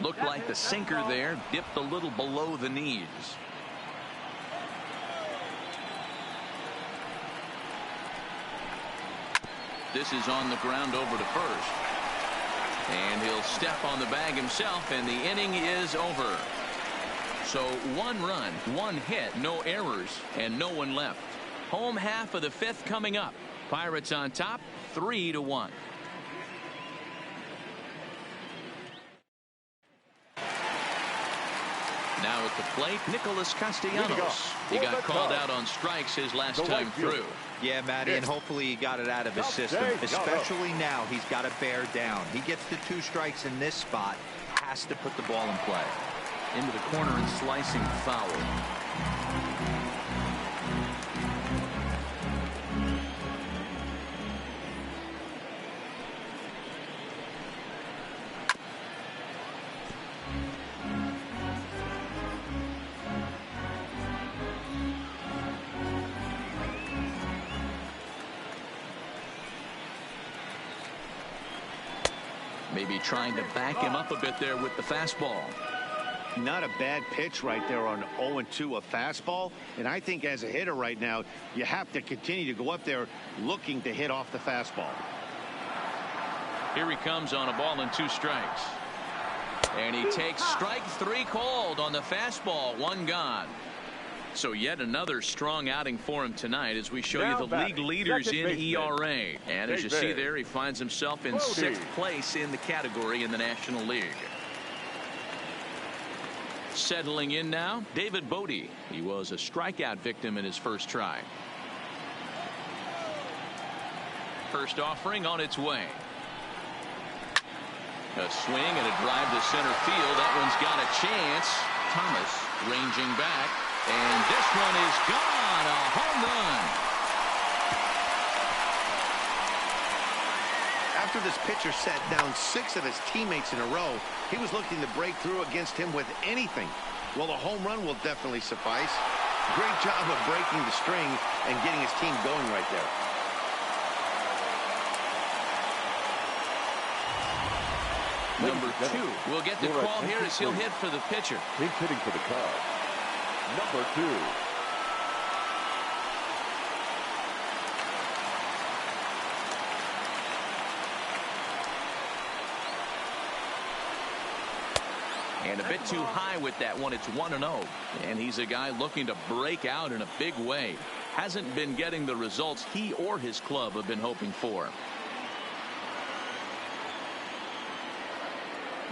Looked like the sinker there dipped a little below the knees. This is on the ground over to first. And he'll step on the bag himself, and the inning is over. So 1 run, 1 hit, no errors, and no one left. Home half of the 5th coming up. Pirates on top, 3-1. Now at the plate, Nicholas Castellanos. He got called out on strikes his last time through. Yeah, Matty, and hopefully he got it out of his system. Especially now, he's got to bear down. He gets the 2 strikes in this spot, has to put the ball in play. Into the corner and slicing foul. Maybe trying to back him up a bit there with the fastball. Not a bad pitch right there on 0-2, a fastball. And I think as a hitter right now, you have to continue to go up there looking to hit off the fastball. Here he comes on a ball and 2 strikes. And he takes strike 3 called on the fastball. 1 gone. So yet another strong outing for him tonight as we show you the league leaders in ERA. And as you see there, he finds himself in 6th place in the category in the National League. Settling in now, David Bodie. He was a strikeout victim in his first try. First offering on its way. A swing and a drive to center field. That one's got a chance. Thomas ranging back. And this one is gone. A home run. After this pitcher sat down 6 of his teammates in a row, he was looking to break through against him with anything. Well, a home run will definitely suffice. Great job of breaking the string and getting his team going right there. Number 2 will get the call here as he'll hit for the pitcher. He's hitting for the Cubs. Number 2. And a bit too high with that one. It's 1-0. And he's a guy looking to break out in a big way. Hasn't been getting the results he or his club have been hoping for.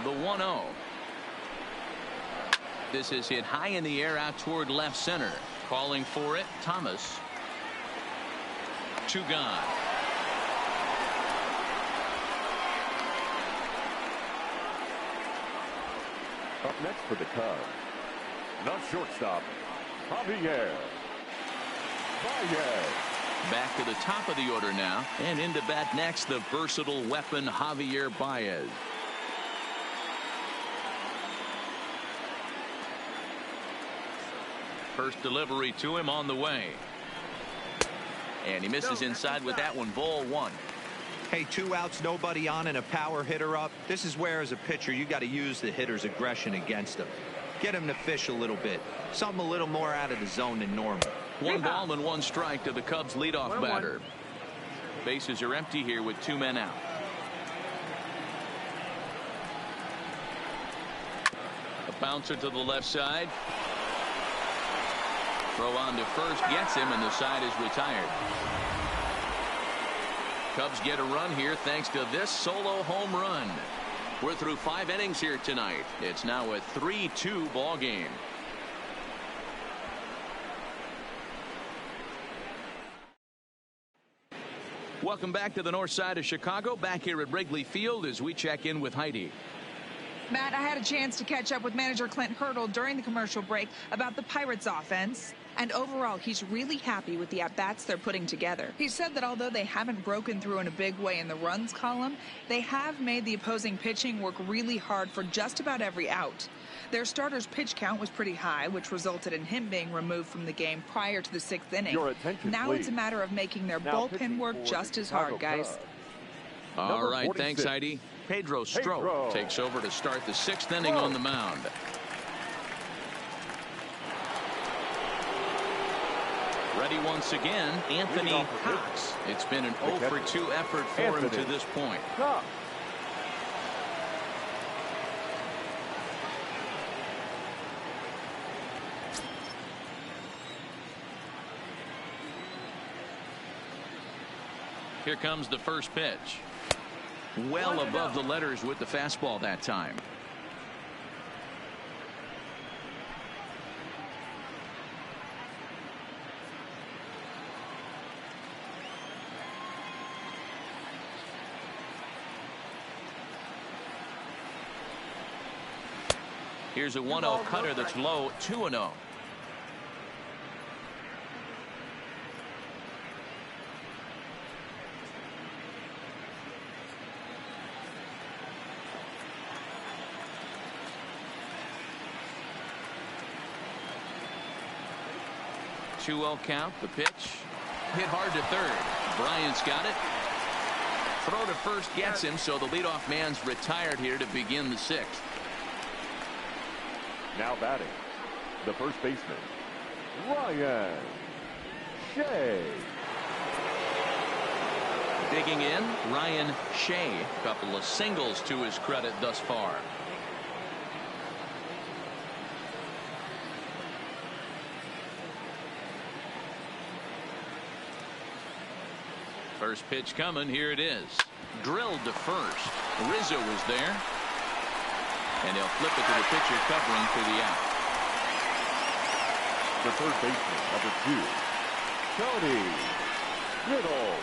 The 1-0. This is hit high in the air out toward left center. Calling for it, Thomas. 2 gone. Up next for the Cubs, the shortstop, Javier Baez. Back to the top of the order now, and into bat next, the versatile weapon Javier Baez. First delivery to him on the way. And he misses inside with that one. Ball 1. Hey, 2 outs, nobody on, and a power hitter up. This is where, as a pitcher, you got to use the hitter's aggression against him. Get him to fish a little bit. Something a little more out of the zone than normal. 1 ball and 1 strike to the Cubs leadoff batter. Bases are empty here with 2 men out. A bouncer to the left side. Throw on to first, gets him, and the side is retired. Cubs get a run here thanks to this solo home run. We're through 5 innings here tonight. It's now a 3-2 ball game. Welcome back to the north side of Chicago. Back here at Wrigley Field as we check in with Heidi. Matt, I had a chance to catch up with manager Clint Hurdle during the commercial break about the Pirates offense. And overall, he's really happy with the at-bats they're putting together. He said that although they haven't broken through in a big way in the runs column, they have made the opposing pitching work really hard for just about every out. Their starter's pitch count was pretty high, which resulted in him being removed from the game prior to the 6th inning. Now please. It's a matter of making their bullpen work just as hard, guys. All right, thanks, Heidi. Pedro Strop takes over to start the 6th inning on the mound. Ready once again, Anthony Cox. It's been an 0 for 2 effort for him to this point. Here comes the first pitch. Well above the letters with the fastball that time. Here's a 1-0 cutter that's low, 2-0. Two-0 count. The pitch hit hard to third. Bryant's got it. Throw to first gets him, so the leadoff man's retired here to begin the 6th. Now batting, the first baseman, Ryan Shea. Digging in, Ryan Shea. A couple of singles to his credit thus far. First pitch coming. Here it is. Drilled to first. Rizzo was there. And they'll flip it to the pitcher covering for the out. The third baseman, number 2, Tony Biddle.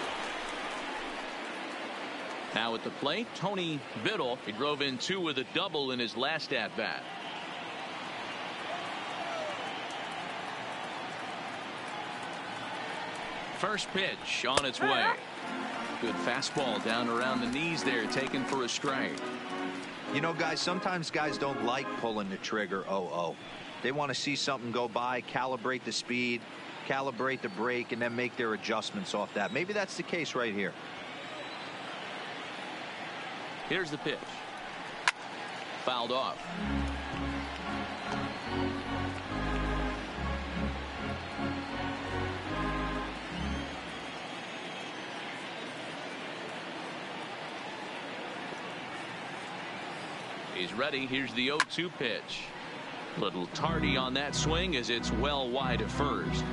Now at the plate, Tony Biddle. He drove in 2 with a double in his last at bat. First pitch on its way. Good fastball down around the knees there, taken for a strike. You know, guys, sometimes guys don't like pulling the trigger 0-0. They want to see something go by, calibrate the speed, calibrate the brake, and then make their adjustments off that. Maybe that's the case right here. Here's the pitch. Fouled off. He's ready. Here's the 0-2 pitch. Little tardy on that swing as it's well wide of first.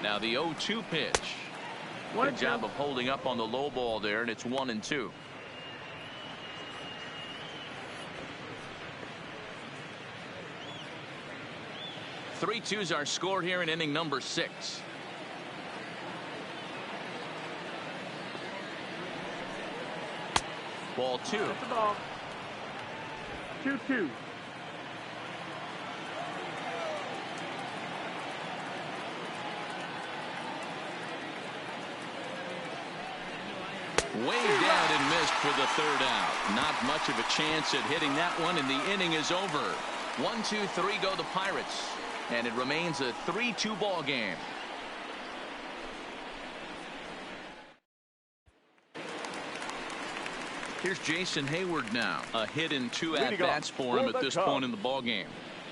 Now the 0-2 pitch. Good job of holding up on the low ball there, and it's 1-2. Three twos our score here in inning number 6. Ball 2. That's the ball. 2-2. Way down and missed for the third out. Not much of a chance at hitting that one, and the inning is over. 1, 2, 3 go the Pirates, and it remains a 3-2 ball game. Here's Jason Hayward now. A hit and 2 at-bats for him at this point in the ball game.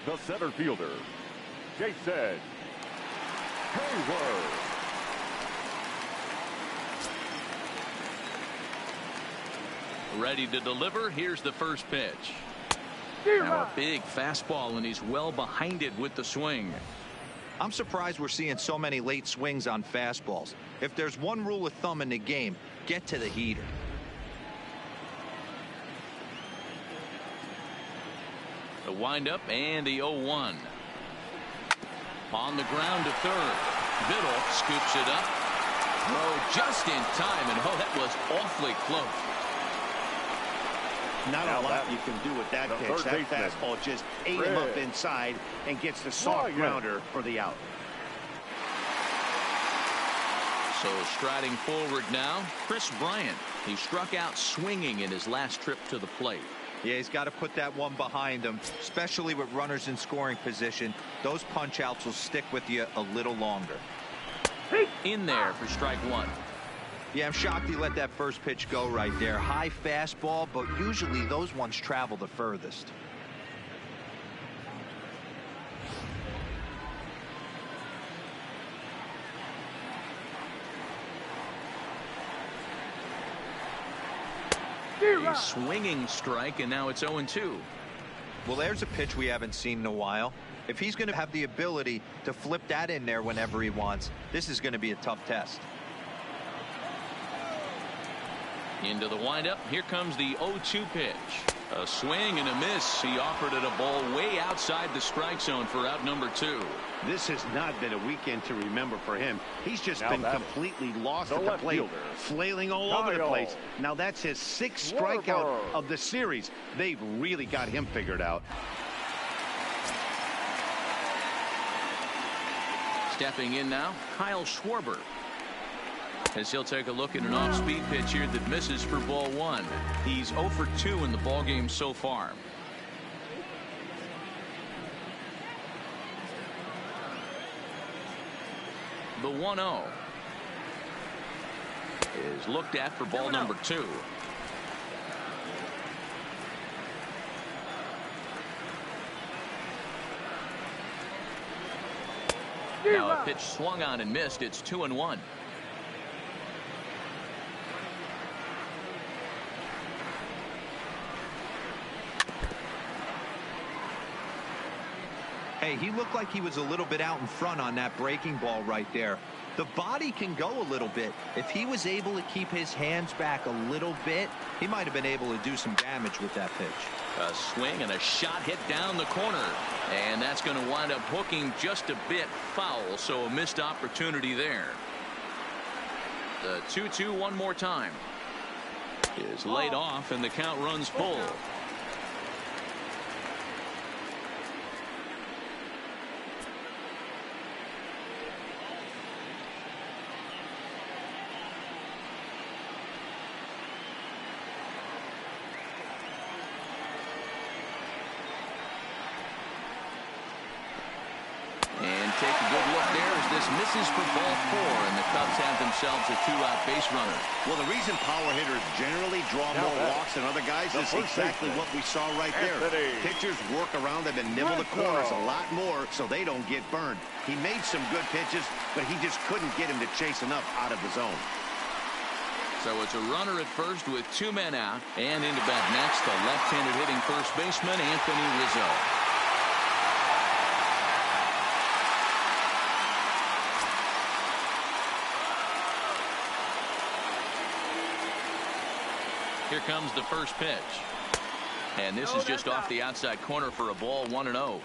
The center fielder, Jason Hayward. Ready to deliver. Here's the first pitch. Now a big fastball, and he's well behind it with the swing. I'm surprised we're seeing so many late swings on fastballs. If there's one rule of thumb in the game, get to the heater. The windup and the 0-1. On the ground to third. Biddle scoops it up. Oh, just in time, and that was awfully close. Not a lot you can do with that pitch. That fastball just ate him up inside and gets the soft grounder for the out. So striding forward now, Chris Bryant. He struck out swinging in his last trip to the plate. Yeah, he's got to put that one behind him, especially with runners in scoring position. Those punch outs will stick with you a little longer. In there for strike one. Yeah, I'm shocked he let that first pitch go right there. High fastball, but usually those ones travel the furthest. A swinging strike, and now it's 0-2. Well, there's a pitch we haven't seen in a while. If he's going to have the ability to flip that in there whenever he wants, this is going to be a tough test. Into the windup. Here comes the 0-2 pitch. A swing and a miss. He offered it a ball way outside the strike zone for out number 2. This has not been a weekend to remember for him. He's just been completely lost at the plate, flailing all over the place. Now that's his 6th strikeout of the series. They've really got him figured out. Stepping in now, Kyle Schwarber. As he'll take a look at an off-speed pitch here that misses for ball 1. He's 0 for 2 in the ball game so far. The 1-0 is looked at for ball number 2. Now a pitch swung on and missed. It's 2-1. Hey, he looked like he was a little bit out in front on that breaking ball right there. The body can go a little bit. If he was able to keep his hands back a little bit, he might have been able to do some damage with that pitch. A swing and a shot hit down the corner. And that's going to wind up hooking just a bit foul, so a missed opportunity there. The 2-2 one more time. Is laid off, and the count runs full. Take a good look there as this misses for ball 4, and the Cubs have themselves a 2-out base runner. Well, the reason power hitters generally draw more walks than other guys is exactly what we saw right there. Pitchers work around them and nibble the corners a lot more so they don't get burned. He made some good pitches, but he just couldn't get him to chase enough out of the zone. So it's a runner at first with 2 men out, and into bat next, the left-handed hitting first baseman Anthony Rizzo. Here comes the first pitch. And this is just off the outside corner for a ball, 1-0.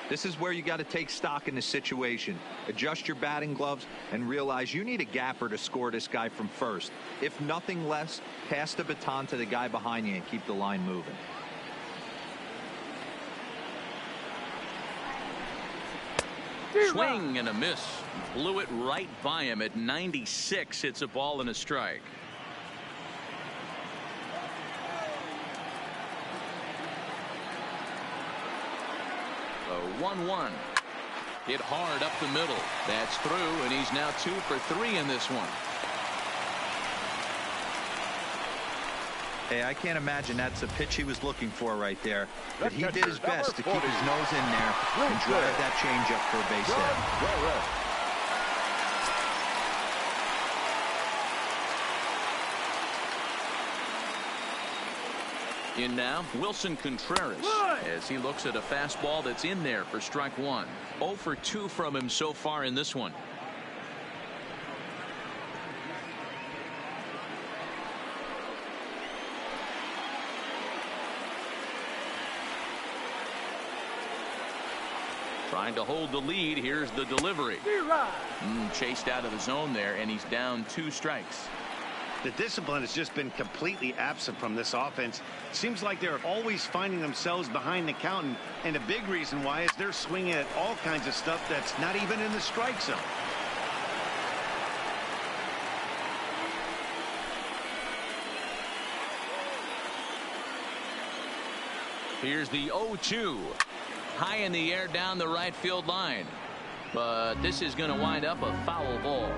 This is where you got to take stock in the situation. Adjust your batting gloves and realize you need a gapper to score this guy from first. If nothing less, pass the baton to the guy behind you and keep the line moving. Swing and a miss. Blew it right by him at 96. It's a ball and a strike. A 1-1. Hit hard up the middle. That's through, and he's now 2 for 3 in this one. Hey, I can't imagine that's a pitch he was looking for right there. But he did his best to keep his nose in there and drive that changeup for a base hit. In now, Wilson Contreras, as he looks at a fastball that's in there for strike 1. 0 for 2 from him so far in this one. Trying to hold the lead. Here's the delivery. Chased out of the zone there, and he's down 2 strikes. The discipline has just been completely absent from this offense. Seems like they're always finding themselves behind the count, and a big reason why is they're swinging at all kinds of stuff that's not even in the strike zone. Here's the 0-2. High in the air down the right field line. But this is going to wind up a foul ball.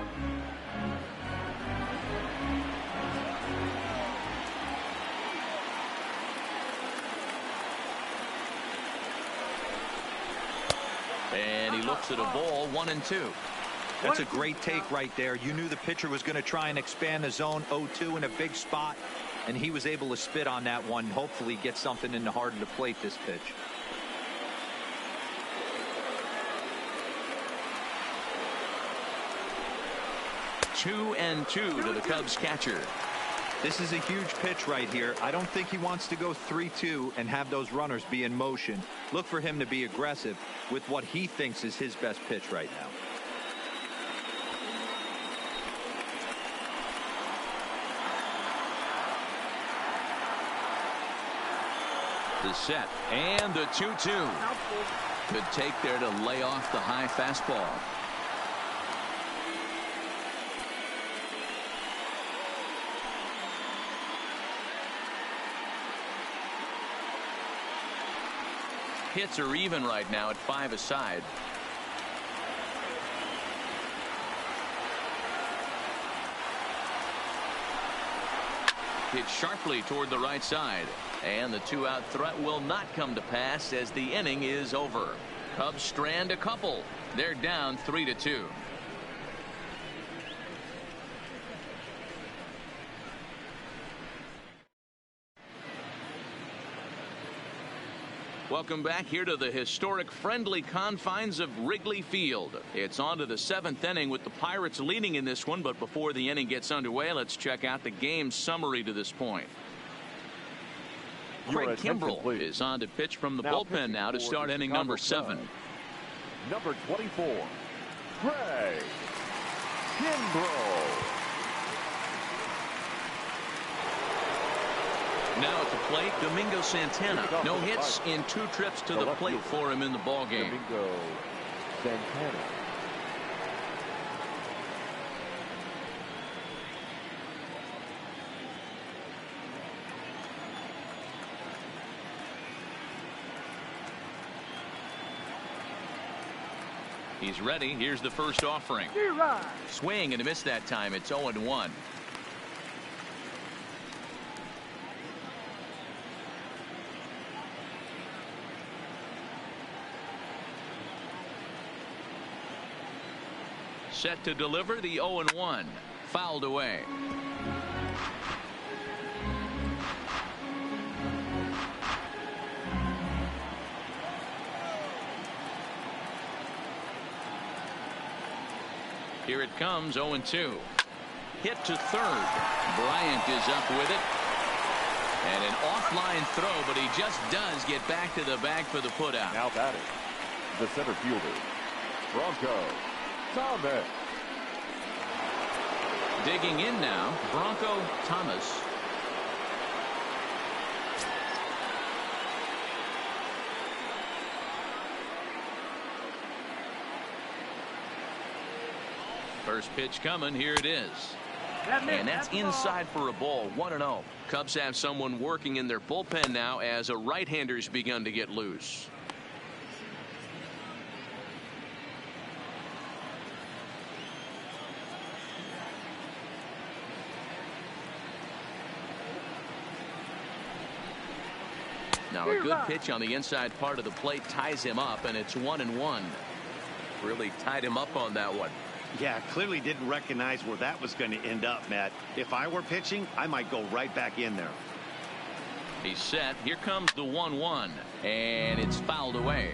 And he looks at a ball, 1-2. That's a great take right there. You knew the pitcher was going to try and expand the zone. 0-2 in a big spot, and he was able to spit on that one. Hopefully get something in the heart of the plate this pitch. Two and 2 to the Cubs catcher. This is a huge pitch right here. I don't think he wants to go 3-2 and have those runners be in motion. Look for him to be aggressive with what he thinks is his best pitch right now. The set and the 2-2. Good take there to lay off the high fastball. Hits are even right now at 5 aside. Hit sharply toward the right side, and the 2-out threat will not come to pass as the inning is over. Cubs strand a couple. They're down 3-2. Welcome back here to the historic friendly confines of Wrigley Field. It's on to the 7th inning with the Pirates leading in this one, but before the inning gets underway, let's check out the game summary to this point. Craig Kimbrell is on to pitch from the bullpen now to start inning number 7. Number 24, Craig Kimbrell. Now at the plate, Domingo Santana. No hits in 2 trips to the plate for him in the ballgame. Domingo Santana. He's ready. Here's the first offering. Swing and a miss that time. It's 0-1. Set to deliver the 0-1. Fouled away. Here it comes, 0-2. Hit to third. Bryant is up with it. And an offline throw, but he just does get back to the bag for the putout. Now batting, the center fielder, Bronco Thomas. Digging in now, Bronco Thomas. First pitch coming. Here it is. And that's inside for a ball. 1-0. Cubs have someone working in their bullpen now as a right-hander's begun to get loose. Now a good pitch on the inside part of the plate ties him up, and it's 1-1. Really tied him up on that one. Yeah, clearly didn't recognize where that was going to end up, Matt. If I were pitching, I might go right back in there. He's set. Here comes the 1-1, and it's fouled away.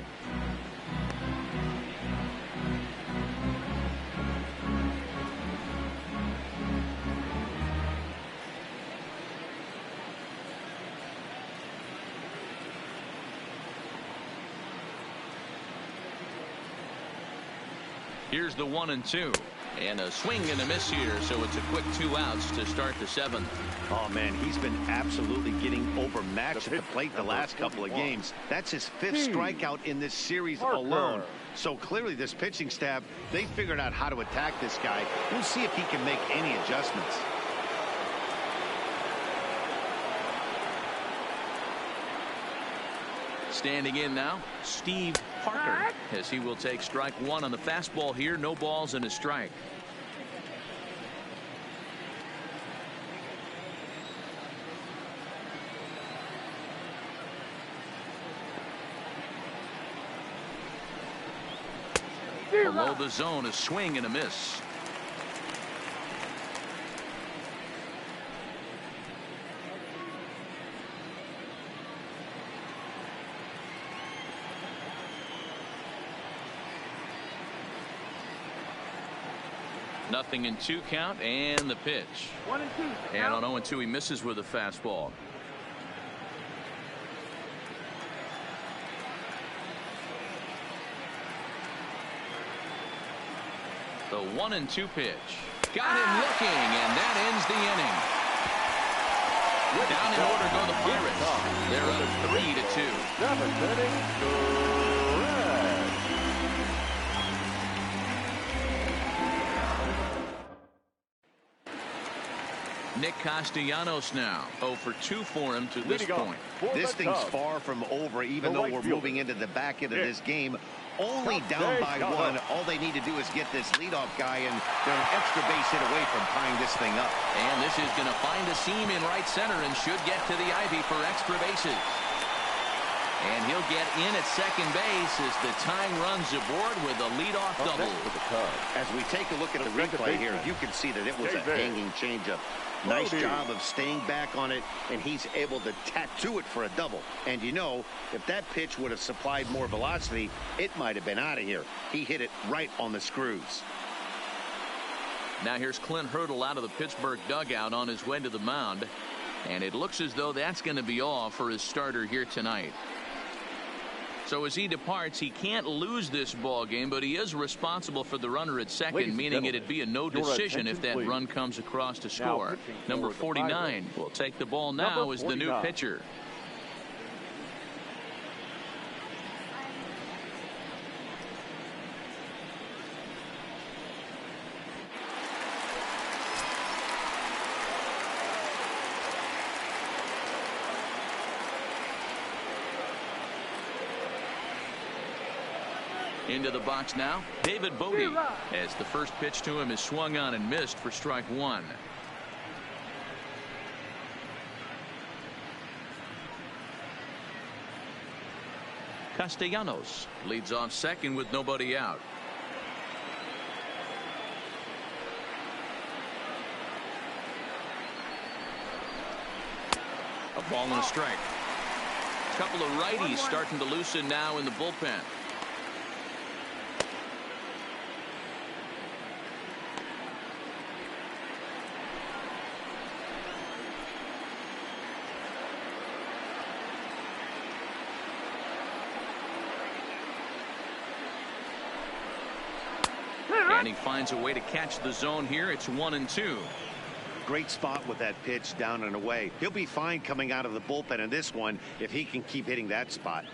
Here's the 1-2, and a swing and a miss here, so it's a quick 2 outs to start the 7th. Oh man, he's been absolutely getting overmatched at the plate the last couple of games. That's his 5th strikeout in this series alone. So clearly this pitching staff, they figured out how to attack this guy. We'll see if he can make any adjustments. Standing in now, Steve Parker, as he will take strike 1 on the fastball here. No balls and a strike. Below the zone, a swing and a miss. Nothing in 2 count, and the pitch. 1-2. And on 0-2, he misses with a fastball. The 1-2 pitch. Got him looking, and that ends the inning. Down in order go the Pirates. They're up 3-2. 7th inning. Nick Castellanos now 0 for 2 for him to this point. This thing's far from over, even though we're moving into the back end of this game. Only down by 1. All they need to do is get this leadoff guy, and they're an extra base hit away from tying this thing up. And this is going to find a seam in right center and should get to the ivy for extra bases. And he'll get in at second base as the tying runs aboard with a leadoff double. As we take a look at the replay here, you can see that it was a hanging changeup. Nice job of staying back on it, and he's able to tattoo it for a double. And you know, if that pitch would have supplied more velocity, it might have been out of here. He hit it right on the screws. Now here's Clint Hurdle out of the Pittsburgh dugout on his way to the mound. And it looks as though that's going to be all for his starter here tonight. So as he departs, he can't lose this ball game, but he is responsible for the runner at second, meaning it'd be a no decision if that run comes across to score. Number 49 will take the ball now as the new pitcher. Into the box now, David Bodie, as the first pitch to him is swung on and missed for strike 1. Castellanos leads off second with nobody out. A ball and a strike. A couple of righties starting to loosen now in the bullpen. And he finds a way to catch the zone here. It's 1-2. Great spot with that pitch down and away. He'll be fine coming out of the bullpen in this one if he can keep hitting that spot.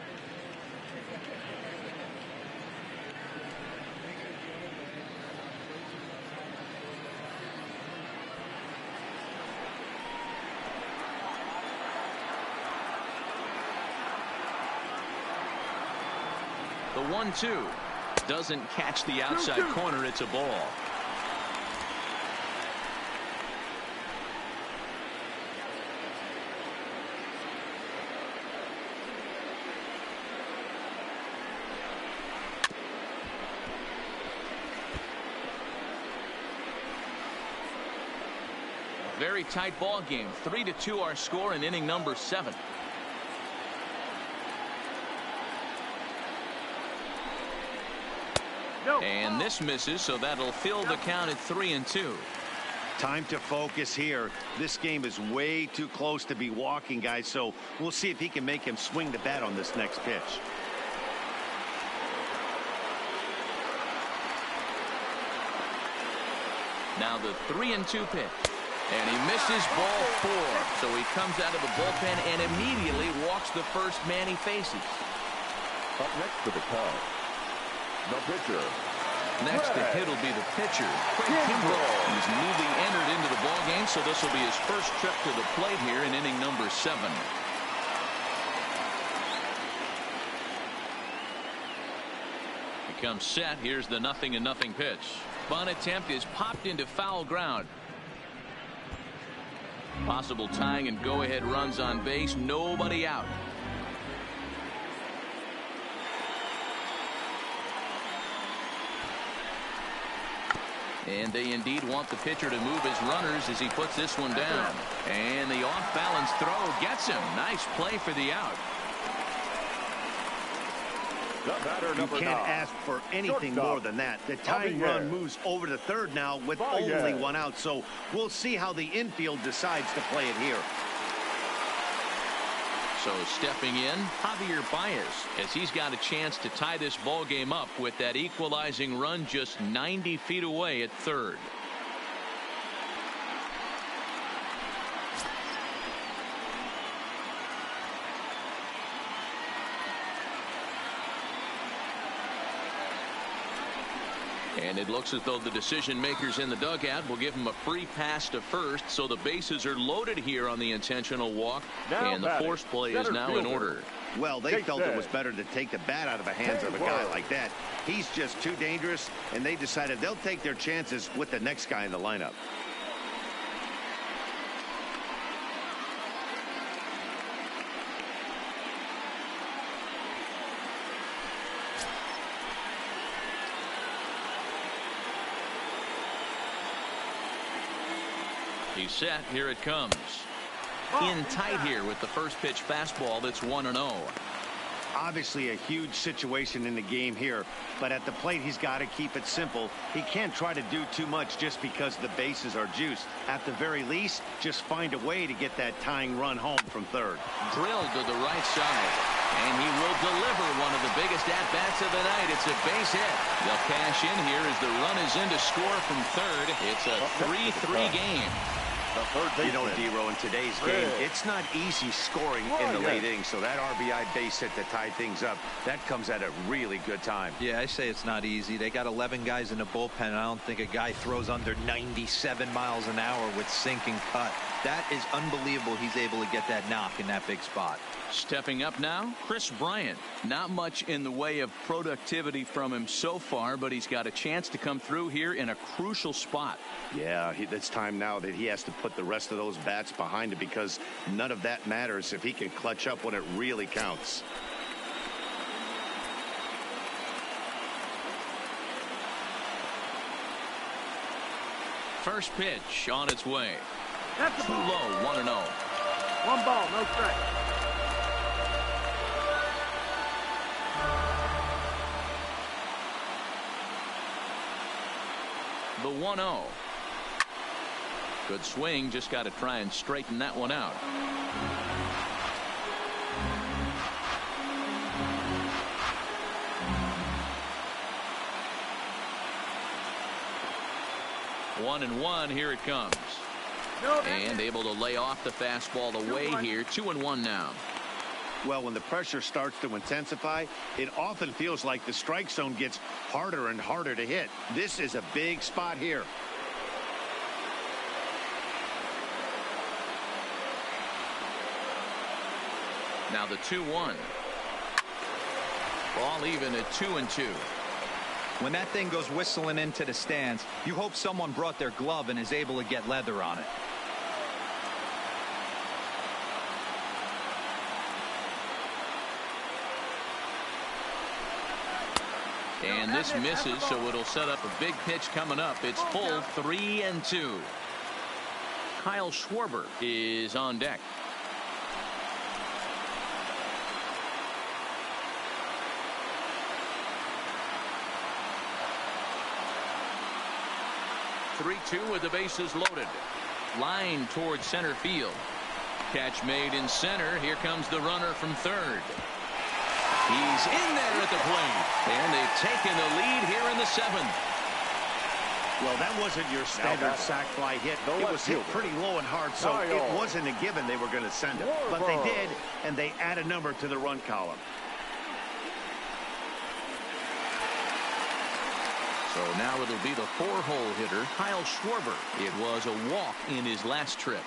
The 1-2 doesn't catch the outside corner. It's a ball. very tight ball game. 3-2 our score in inning number 7. And this misses, so that'll fill the count at 3-2. Time to focus here. This game is way too close to be walking, guys, so we'll see if he can make him swing the bat on this next pitch. Now the 3-2 pitch. And he misses ball 4. So he comes out of the bullpen and immediately walks the first man he faces. Up next for the Cubs, the pitcher. Next to hit will be the pitcher, Craig Kimbrell. He's newly entered into the ball game, so this will be his first trip to the plate here in inning number 7. He comes set. Here's the 0-0 pitch. Bunt attempt is popped into foul ground. Possible tying and go-ahead runs on base. Nobody out. And they indeed want the pitcher to move his runners as he puts this one down. And the off-balance throw gets him. Nice play for the out. You can't ask for anything more than that. The tying run moves over to third now with only one out. So we'll see how the infield decides to play it here. So stepping in, Javier Baez, as he's got a chance to tie this ball game up with that equalizing run just 90 feet away at third. And it looks as though the decision makers in the dugout will give him a free pass to first, so the bases are loaded here on the intentional walk, and the force play is now in order. Well, they felt it was better to take the bat out of the hands of a guy like that. He's just too dangerous, and they decided they'll take their chances with the next guy in the lineup. He's set. Here it comes. In tight here with the first pitch fastball that's 1-0. Obviously a huge situation in the game here, but at the plate he's got to keep it simple. He can't try to do too much just because the bases are juiced. At the very least, just find a way to get that tying run home from third. Drilled to the right side, and he will deliver one of the biggest at-bats of the night. It's a base hit. They'll cash in here as the run is in to score from third. It's a 3-3 game. You know, D-Row, in today's game, it's not easy scoring in the late innings, so that RBI base hit to tie things up, that comes at a really good time. Yeah, I say it's not easy. They got 11 guys in the bullpen, and I don't think a guy throws under 97 miles an hour with sink and cut. That is unbelievable he's able to get that knock in that big spot. Stepping up now, Chris Bryant. Not much in the way of productivity from him so far, but he's got a chance to come through here in a crucial spot. Yeah, it's time now that he has to put the rest of those bats behind him, because none of that matters if he can clutch up when it really counts. First pitch on its way. That's too low, 1-0. 1 ball, no strike. The 1-0. Good swing, just got to try and straighten that one out. One and one, here it comes. And able to lay off the fastball away here. 2-1 now. Well, when the pressure starts to intensify, it often feels like the strike zone gets harder and harder to hit. This is a big spot here. Now the 2-1. Ball even at 2-2. When that thing goes whistling into the stands, you hope someone brought their glove and is able to get leather on it. And this misses, so it'll set up a big pitch coming up. It's full 3-2. Kyle Schwarber is on deck. Three-two with the bases loaded. Line towards center field. Catch made in center. Here comes the runner from third. He's in there at the plate. And they've taken the lead here in the seventh. Well, that wasn't your standard sac fly hit. It was hit pretty low and hard, so it wasn't a given they were going to send it. But they did, and they add a number to the run column. So now it'll be the four-hole hitter, Kyle Schwarber. It was a walk in his last trip.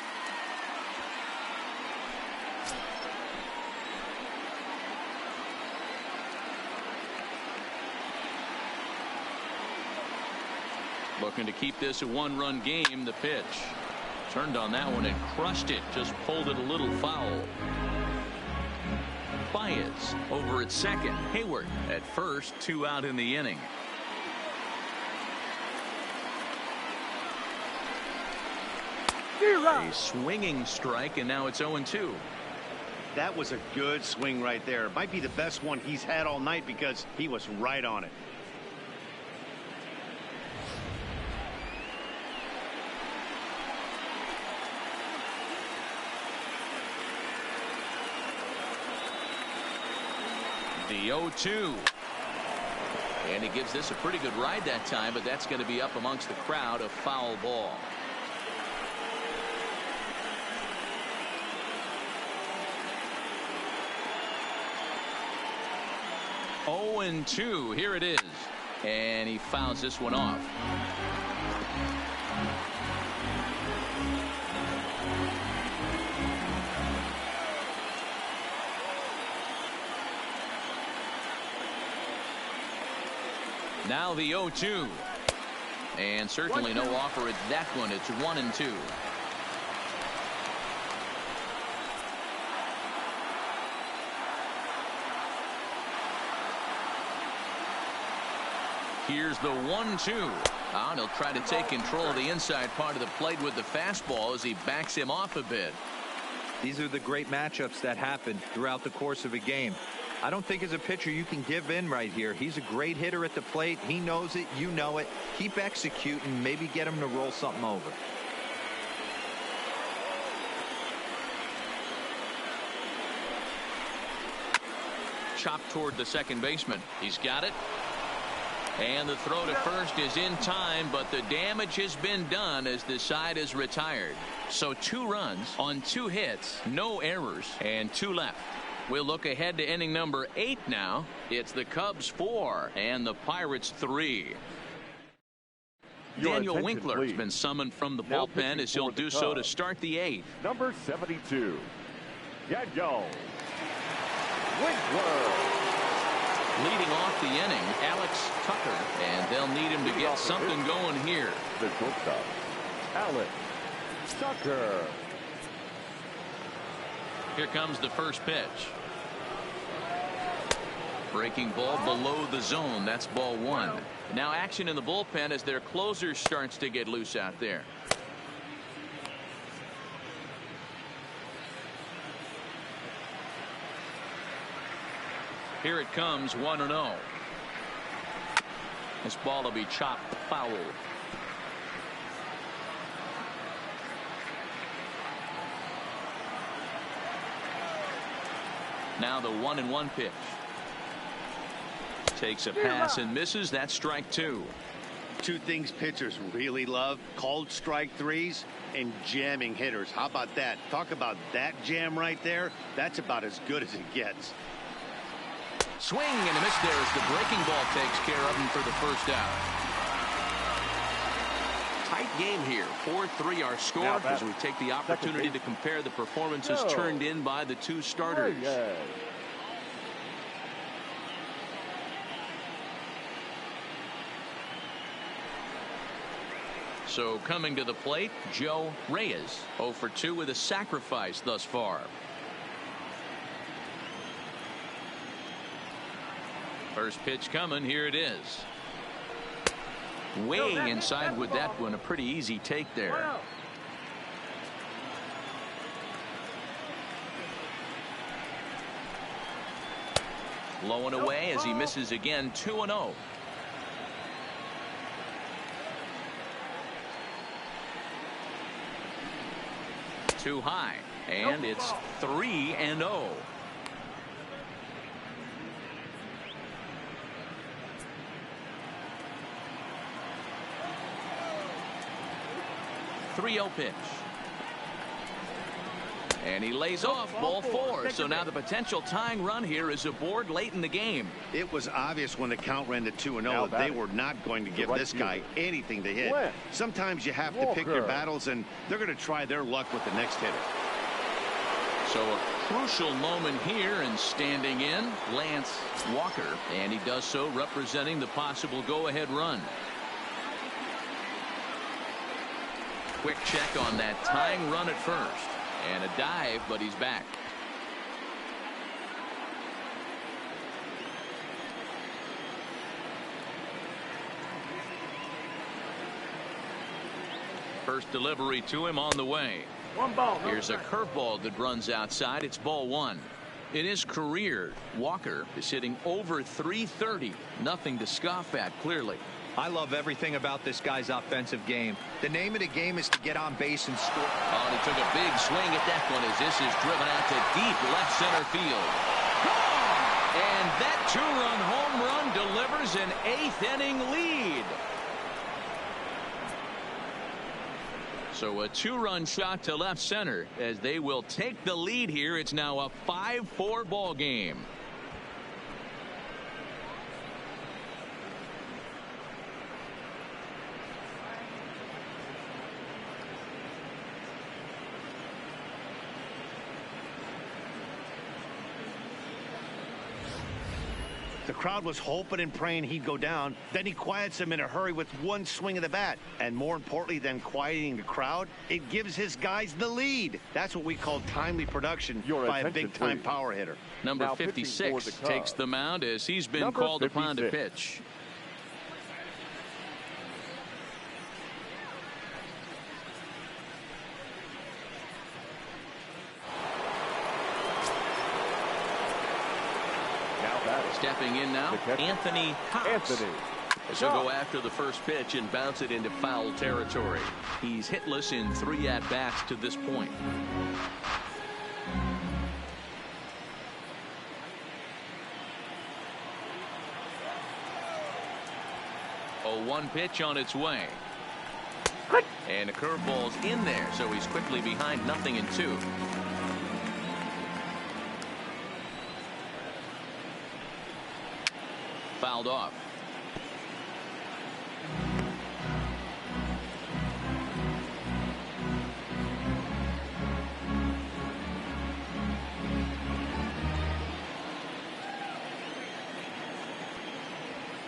Looking to keep this a one-run game. The pitch. Turned on that one and crushed it. Just pulled it a little foul. Baez over at second. Hayward at first. 2 out in the inning. A swinging strike, and now it's 0-2. That was a good swing right there. It might be the best one he's had all night because he was right on it. The 0-2. And he gives this a pretty good ride that time, but that's going to be up amongst the crowd. A foul ball. 0-2. Here it is. And he fouls this one off. Now the 0-2. And certainly no offer at that one. It's 1-2. Here's the 1-2. And he'll try to take control of the inside part of the plate with the fastball as he backs him off a bit. These are the great matchups that happen throughout the course of a game. I don't think as a pitcher you can give in right here. He's a great hitter at the plate. He knows it. You know it. Keep executing. Maybe get him to roll something over. Chop toward the second baseman. He's got it. And the throw to first is in time, but the damage has been done as the side is retired. So 2 runs on 2 hits, no errors, and 2 left. We'll look ahead to inning number 8 now. It's the Cubs 4 and the Pirates 3. Daniel Winkler has been summoned from the bullpen as he'll do so to start the 8th. Number 72, Daniel Winkler. Leading off the inning, Alex Tucker, and they'll need him to get something going here. The shortstop, Alex Tucker. Here comes the first pitch. Breaking ball below the zone. That's ball 1. Now action in the bullpen as their closer starts to get loose out there. Here it comes, 1-0. This ball will be chopped foul. Now the 1-1 pitch. Takes a pass and misses. That's strike 2. 2 things pitchers really love: called strike 3s and jamming hitters. How about that? Talk about that jam right there. That's about as good as it gets. Swing and a miss there as the breaking ball takes care of him for the first out. Tight game here. 4-3 our score as we take the opportunity to compare the performances turned in by the 2 starters. So coming to the plate, Joe Reyes, 0 for 2 with a sacrifice thus far. First pitch coming. Here it is. Way inside with that one. A pretty easy take there. Low and away as he misses again. 2-0. Too high, and it's 3-0. Three-0 pitch. And he lays off ball 4. So now the potential tying run here is aboard late in the game. It was obvious when the count ran to 2-0 they were not going to give this guy anything to hit. Sometimes you have to pick your battles, and they're going to try their luck with the next hitter. So a crucial moment here, and standing in, Lance Walker, and he does so representing the possible go-ahead run. Quick check on that tying run at first. And a dive, but he's back. First delivery to him on the way. One ball. Here's a curveball that runs outside. It's ball 1. In his career, Walker is hitting over .330. Nothing to scoff at, clearly. I love everything about this guy's offensive game. The name of the game is to get on base and score. Oh, and he took a big swing at that one as this is driven out to deep left center field. And that 2-run home run delivers an 8th inning lead. So a 2-run shot to left center as they will take the lead here. It's now a 5-4 ball game. The crowd was hoping and praying he'd go down. Then he quiets them in a hurry with one swing of the bat. And more importantly than quieting the crowd, it gives his guys the lead. That's what we call timely production by a big-time power hitter. Number 56 takes the mound as he's been called upon to pitch. Stepping in now, Anthony Cox. As he'll go after the first pitch and bounce it into foul territory. He's hitless in 3 at-bats to this point. 0-1 pitch on its way. And the curveball's in there, so he's quickly behind 0-2. Fouled off.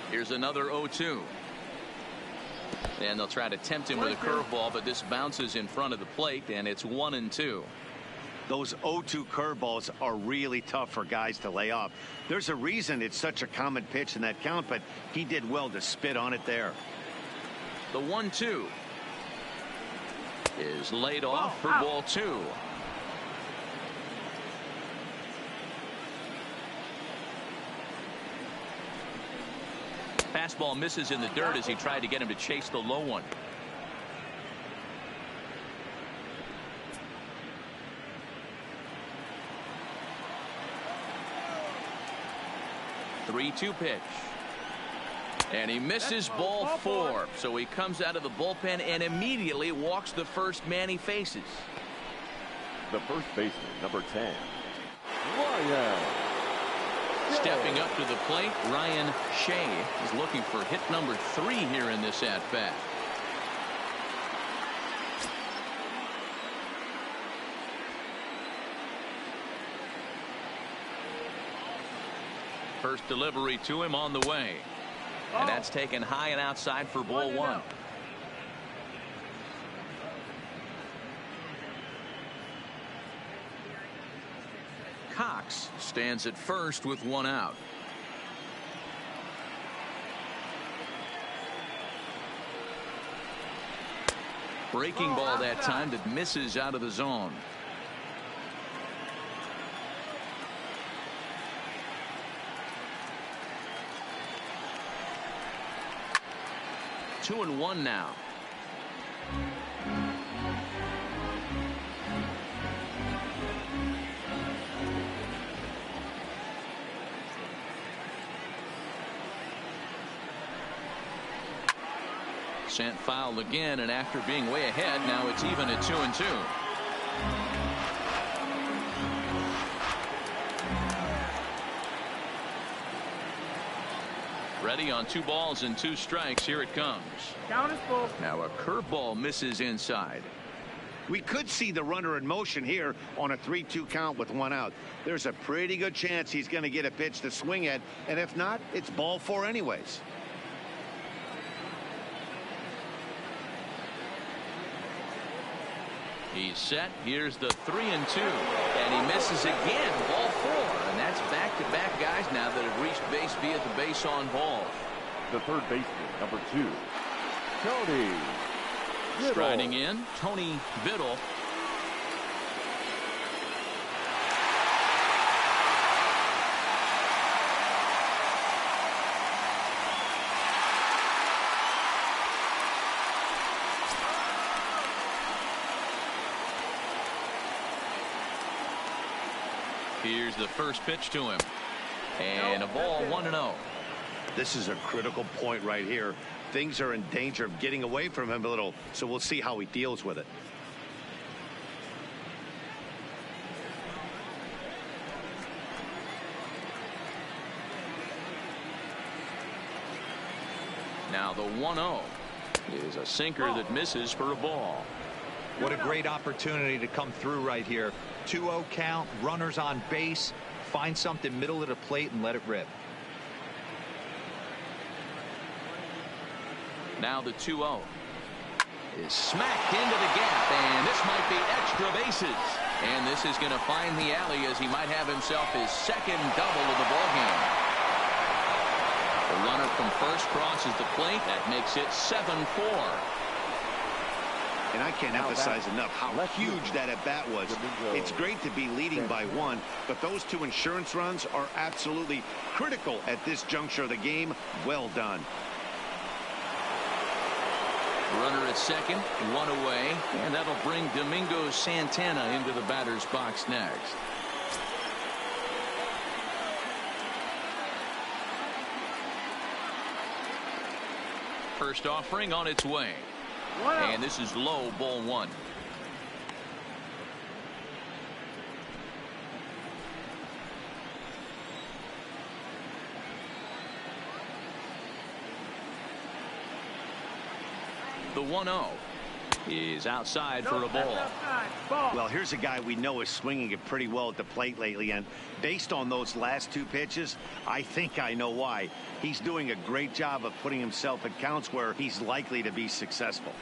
Here's another 0-2. And they'll try to tempt him with a curveball, but this bounces in front of the plate, and it's 1-2. Those 0-2 curveballs are really tough for guys to lay off. There's a reason it's such a common pitch in that count, but he did well to spit on it there. The 1-2 is laid off for ball 2. Fastball misses in the dirt as he tried to get him to chase the low one. Three-two pitch. And he misses ball 4. So he comes out of the bullpen and immediately walks the first man he faces. The first baseman, number 10, Ryan. Stepping up to the plate, Ryan Shea is looking for hit number 3 here in this at-bat. First delivery to him on the way. And that's taken high and outside for ball 1. Cox stands at first with 1 out. Breaking ball that time that misses out of the zone. 2-1 now. Sent foul again, and after being way ahead, now it's even at 2-2. Ready on 2 balls and 2 strikes. Here it comes. Count is full. Now a curveball misses inside. We could see the runner in motion here on a 3-2 count with 1 out. There's a pretty good chance he's going to get a pitch to swing at, and if not, it's ball 4 anyways. He's set. Here's the 3-2, and he misses again. Ball 4, and that's back-to-back guys now that have reached base via the base on ball. The third baseman, number 2, Tony Biddle. Striding in, Tony Biddle. Here's the first pitch to him. And a ball, 1-0. This is a critical point right here. Things are in danger of getting away from him a little, so we'll see how he deals with it. Now the 1-0 is a sinker that misses for a ball. What a great opportunity to come through right here. 2-0 count, runners on base, find something middle of the plate and let it rip. Now the 2-0 is smacked into the gap, and this might be extra bases. And this is going to find the alley as he might have himself his second double of the ballgame. The runner from first crosses the plate. That makes it 7-4. And I can't emphasize enough how huge that at bat was. It's great to be leading by 1, but those 2 insurance runs are absolutely critical at this juncture of the game. Well done. Runner at second, 1 away, and that'll bring Domingo Santana into the batter's box next. First offering on its way. And this is low, ball 1. The 1-0 is outside for a ball. Well, here's a guy we know is swinging it pretty well at the plate lately, and based on those last 2 pitches, I think I know why. He's doing a great job of putting himself at counts where he's likely to be successful.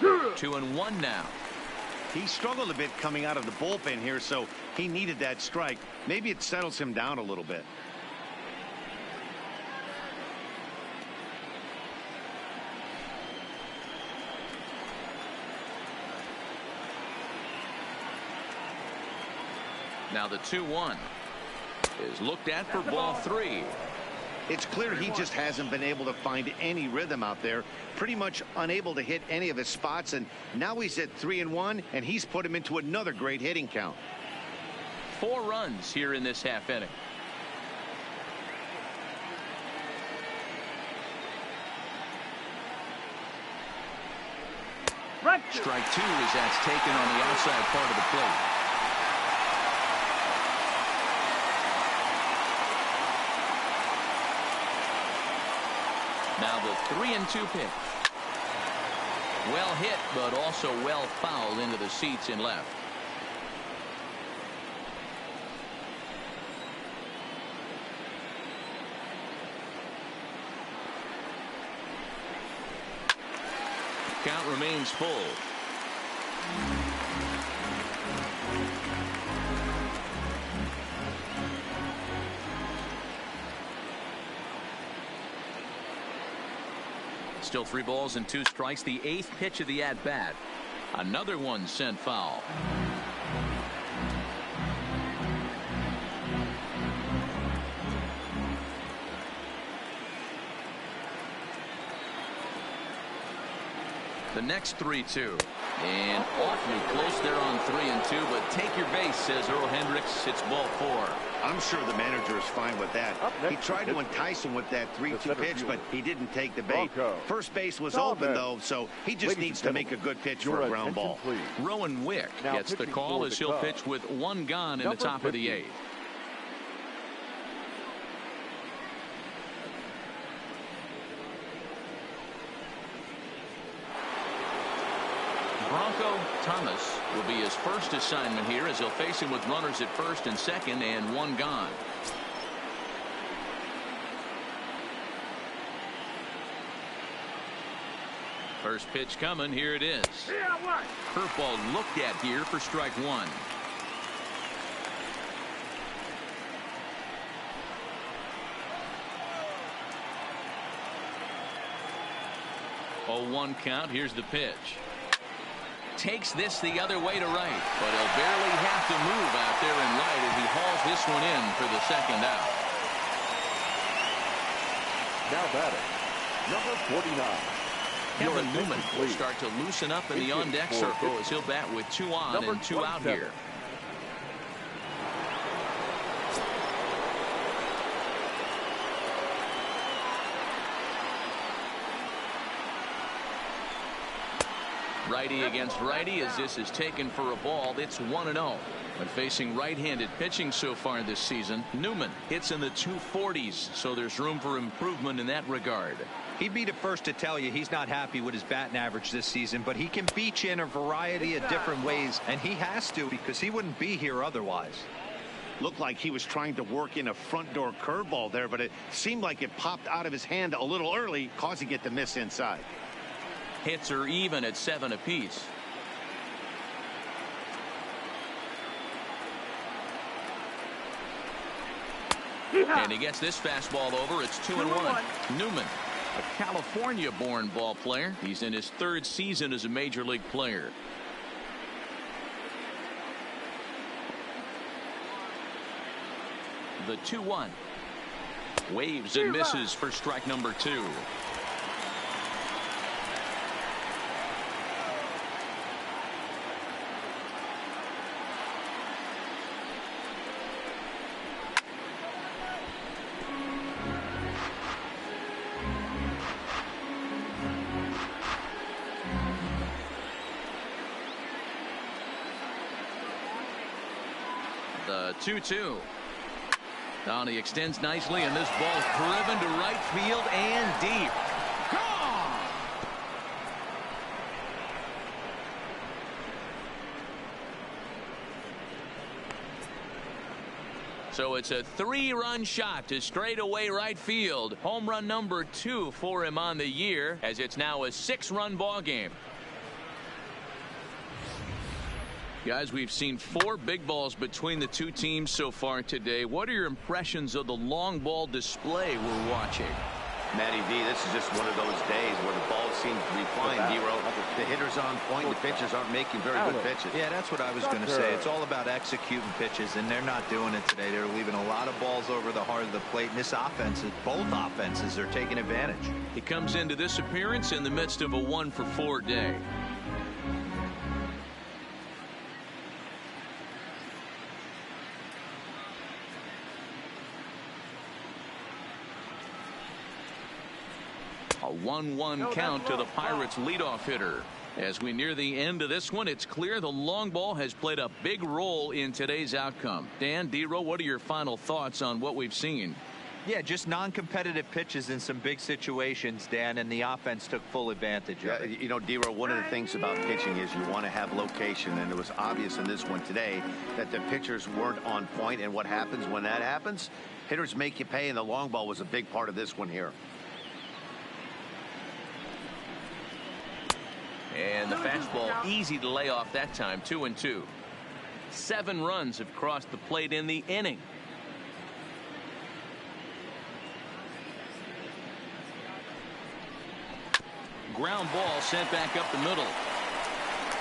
2-1 now. He struggled a bit coming out of the bullpen here, so he needed that strike. Maybe it settles him down a little bit. Now the 2-1 is looked at for ball 3. It's clear he just hasn't been able to find any rhythm out there. Pretty much unable to hit any of his spots, and now he's at 3-1, and he's put him into another great hitting count. 4 runs here in this half inning. Strike 2 as that's taken on the outside part of the plate. Now the 3-2 pitch. Well hit, but also well fouled into the seats in left. Count remains full. Still 3 balls and 2 strikes. The 8th pitch of the at-bat. Another one sent foul. The next 3-2. And awfully close there on 3-2, but take your base, says Earl Hendricks. It's ball 4. I'm sure the manager is fine with that. He tried to entice him with that 3-2 pitch, but he didn't take the bait. First base was open, though, so he just needs to make a good pitch for a ground ball. Rowan Wick gets the call as he'll pitch with 1 gone in the top of the 8th. Bronco Thomas will be his first assignment here as he'll face him with runners at first and second and 1 gone. First pitch coming. Here it is. Curveball looked at here for strike 1. 0-1 count. Here's the pitch. Takes this the other way to right, but he'll barely have to move out there in right as he hauls this one in for the second out. Now batting, number 49. Kevin Newman will start to loosen up in the on-deck circle as he'll bat with 2 on and 2 out here. Righty against righty as this is taken for a ball. It's 1-0. But facing right-handed pitching so far this season, Newman hits in the 240s, so there's room for improvement in that regard. He'd be the first to tell you he's not happy with his batting average this season, but he can beat you in a variety of different ways, and he has to because he wouldn't be here otherwise. Looked like he was trying to work in a front door curveball there, but it seemed like it popped out of his hand a little early, causing it to miss inside. Hits are even at 7 apiece. And he gets this fastball over. It's 2-1. Newman, a California-born ball player. He's in his 3rd season as a major league player. The 2-1. Waves and misses for strike number 2. The 2-2. Down he extends nicely, and this ball's driven to right field and deep. Gone! So it's a 3-run shot to straightaway right field. Home run number 2 for him on the year, as it's now a 6-run ball game. Guys, we've seen 4 big balls between the 2 teams so far today. What are your impressions of the long ball display we're watching? Matty V, this is just one of those days where the ball seems to be flying, D-Row. The hitter's on point, the pitchers aren't making very good pitches. Yeah, that's what I was going to say. It's all about executing pitches, and they're not doing it today. They're leaving a lot of balls over the heart of the plate, and this offense, both offenses are taking advantage. He comes into this appearance in the midst of a 1-for-4 day. A 1-1 count to the Pirates leadoff hitter. As we near the end of this one, it's clear the long ball has played a big role in today's outcome. Dan, D-Row, what are your final thoughts on what we've seen? Yeah, just non-competitive pitches in some big situations, Dan, and the offense took full advantage of it. You know, D-Row, one of the things about pitching is you want to have location, and it was obvious in this one today that the pitchers weren't on point, and what happens when that happens? Hitters make you pay, and the long ball was a big part of this one here. And the fastball easy to lay off that time. 2-2. 7 runs have crossed the plate in the inning. Ground ball sent back up the middle.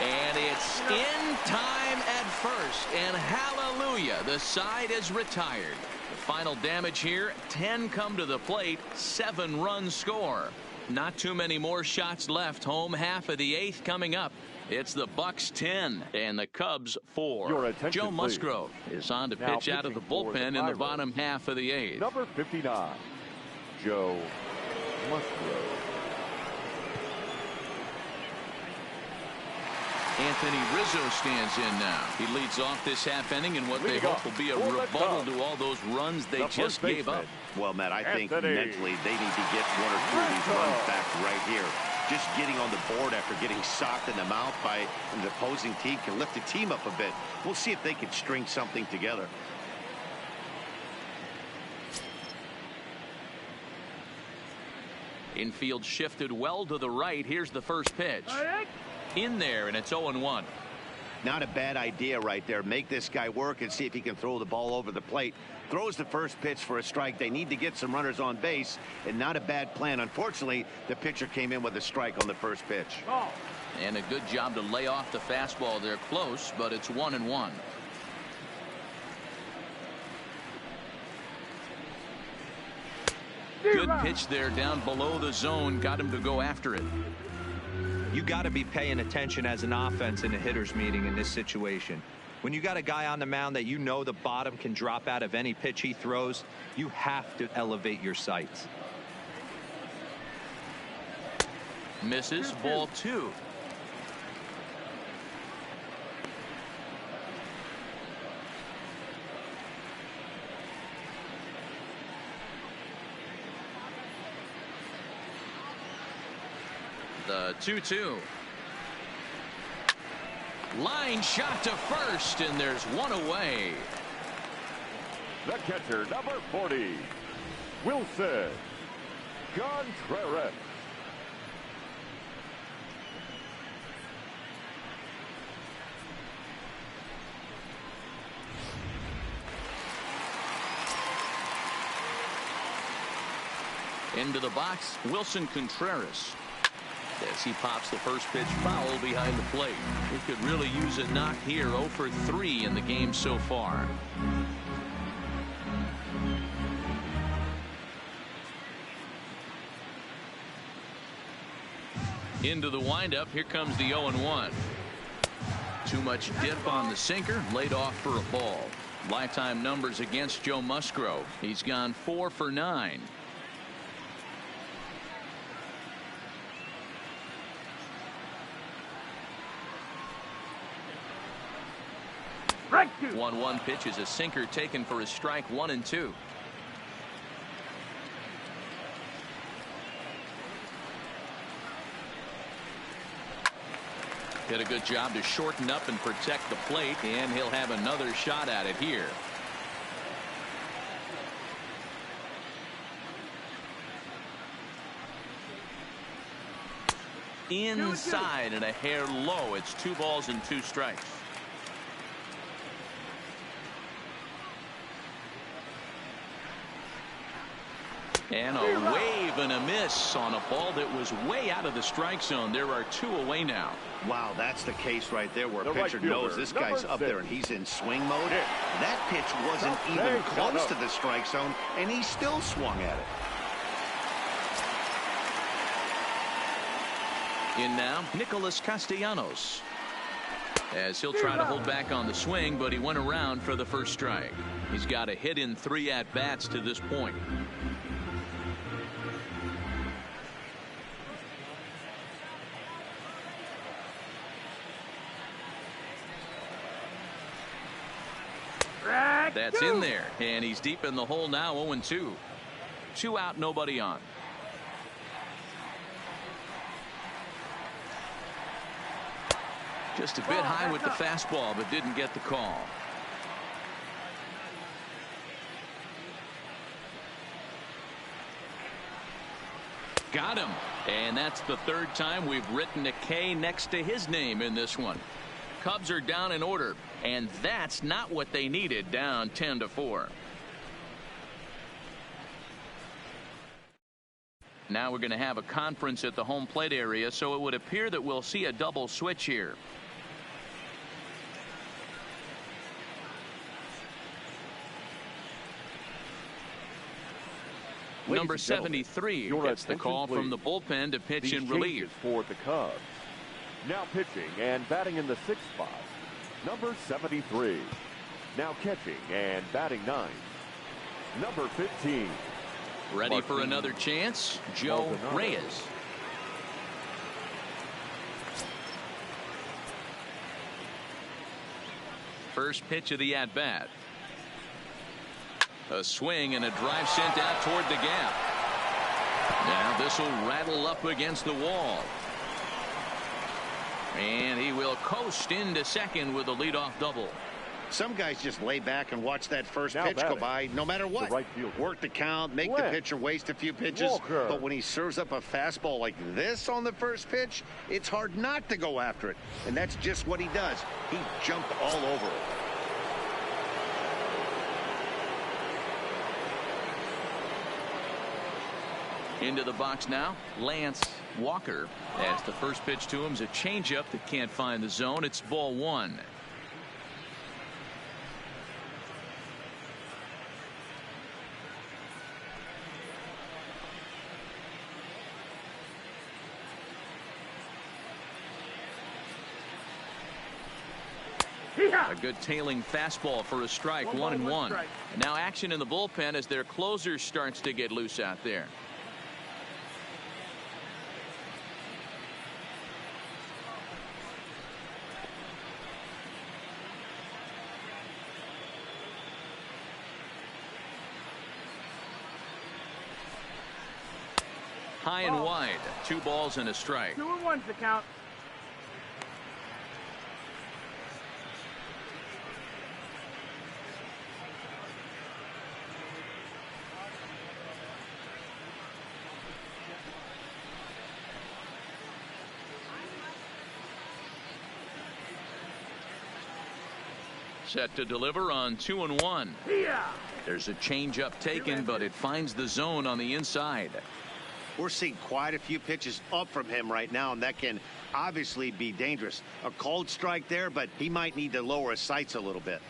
And it's in time at first. And hallelujah, the side is retired. The final damage here, 10 come to the plate, 7 runs score. Not too many more shots left. Home half of the 8th coming up. It's the Bucks 10 and the Cubs 4. Your attention, Joe please. Musgrove is on to Now pitch out of the pitching for the bullpen in the Pirates, bottom half of the 8th. Number 59, Joe Musgrove. Anthony Rizzo stands in now. He leads off this half inning in what they hope will be a rebuttal to all those runs they just gave up. Well, Matt, I think Anthony mentally they need to get 1 or 2 of these runs back right here. Just getting on the board after getting socked in the mouth by an opposing team can lift the team up a bit. We'll see if they can string something together. Infield shifted well to the right. Here's the first pitch. In there, and it's 0-1. Not a bad idea right there. Make this guy work and see if he can throw the ball over the plate. Throws the first pitch for a strike. They need to get some runners on base, and not a bad plan. Unfortunately, the pitcher came in with a strike on the first pitch. And a good job to lay off the fastball there close, but it's 1-1. Good pitch there down below the zone. Got him to go after it. You got to be paying attention as an offense in a hitter's meeting in this situation. When you got a guy on the mound that you know the bottom can drop out of any pitch he throws, you have to elevate your sights. Misses, ball 2. The 2-2. Line shot to first, and there's one away. The catcher, number 40, Wilson Contreras. Into the box, Wilson Contreras. As he pops the first pitch foul behind the plate. He could really use a knock here. 0 for 3 in the game so far. Into the windup. Here comes the 0-1. Too much dip on the sinker. Laid off for a ball. Lifetime numbers against Joe Musgrove. He's gone 4 for 9. Strike 2. 1-1 pitch is a sinker taken for a strike. 1-2. Did a good job to shorten up and protect the plate, and he'll have another shot at it here. Inside and a hair low. It's 2 balls and 2 strikes. And a wave and a miss on a ball that was way out of the strike zone. There are 2 away now. Wow, that's the case right there where a The right pitcher fielder, knows this guy's number up there 6. and he's in swing mode. That pitch wasn't even close to the strike zone, and he still swung at it. In now, Nicholas Castellanos. As he'll try to hold back on the swing, but he went around for the first strike. He's got a hit in 3 at-bats to this point. That's in there, and he's deep in the hole now. 0-2. 2 out, nobody on. Just a bit high with the fastball, but didn't get the call. Got him. And that's the 3rd time we've written a K next to his name in this one. Cubs are down in order, and that's not what they needed, down 10-4. Now we're going to have a conference at the home plate area, so it would appear that we'll see a double switch here. Number 73 gets the call from the bullpen to pitch in relief. For the Cubs. Now pitching and batting in the 6th spot, number 73. Now catching and batting 9, number 15. Ready for another chance, Joe Reyes. First pitch of the at-bat. A swing and a drive sent out toward the gap. Now this will rattle up against the wall. And he will coast into second with a leadoff double. Some guys just lay back and watch that first pitch go by no matter what. Work the count, make the pitcher waste a few pitches. But when he serves up a fastball like this on the first pitch, it's hard not to go after it. And that's just what he does. He jumped all over it. Into the box now, Lance Walker. As the first pitch to him is a changeup that can't find the zone. It's ball 1. A good tailing fastball for a strike, 1-1. And now action in the bullpen as their closer starts to get loose out there. High and wide, 2 balls and a strike. 2-1's the count. Set to deliver on 2-1. There's a changeup taken, but it finds the zone on the inside. We're seeing quite a few pitches up from him right now, and that can obviously be dangerous. A cold strike there, but he might need to lower his sights a little bit.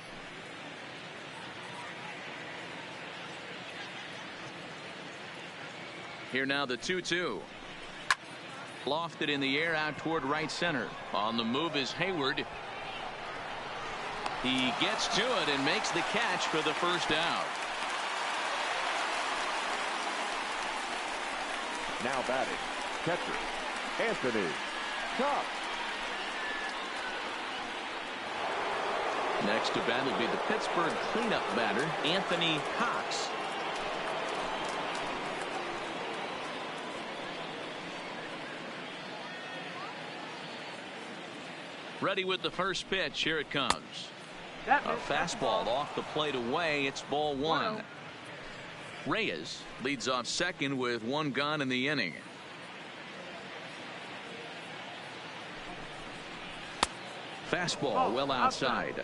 Here now the 2-2. Lofted in the air out toward right center. On the move is Hayward. He gets to it and makes the catch for the first out. Now batting, catcher, Anthony Cox. Next to bat will be the Pittsburgh cleanup batter, Anthony Cox. Ready with the first pitch. Here it comes. A fastball off the plate away. It's ball 1. Reyes leads off second with 1 gone in the inning. Fastball well outside.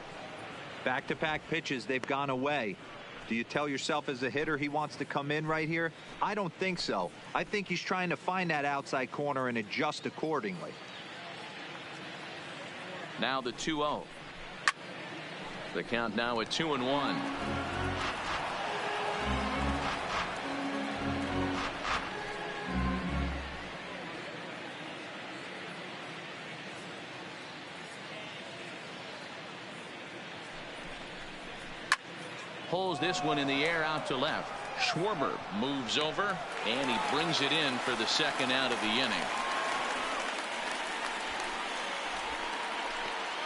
Back-to-back pitches, they've gone away. Do you tell yourself as a hitter he wants to come in right here? I don't think so. I think he's trying to find that outside corner and adjust accordingly. Now the 2-0. The count now at 2-1. Pulls this one in the air out to left. Schwarber moves over and he brings it in for the second out of the inning.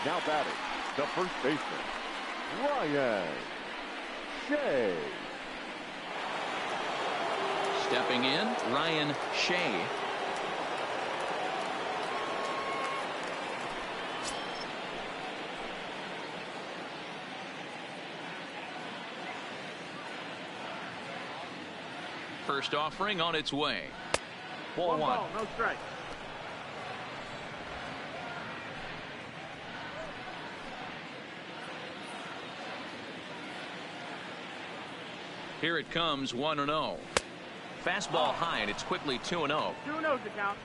Now batting, the first baseman, Ryan Shea. Stepping in, Ryan Shea. First offering on its way. Ball 1. Ball, no strike. Here it comes, 1-0. Fastball high, and it's quickly 2-0. 2-0's the count.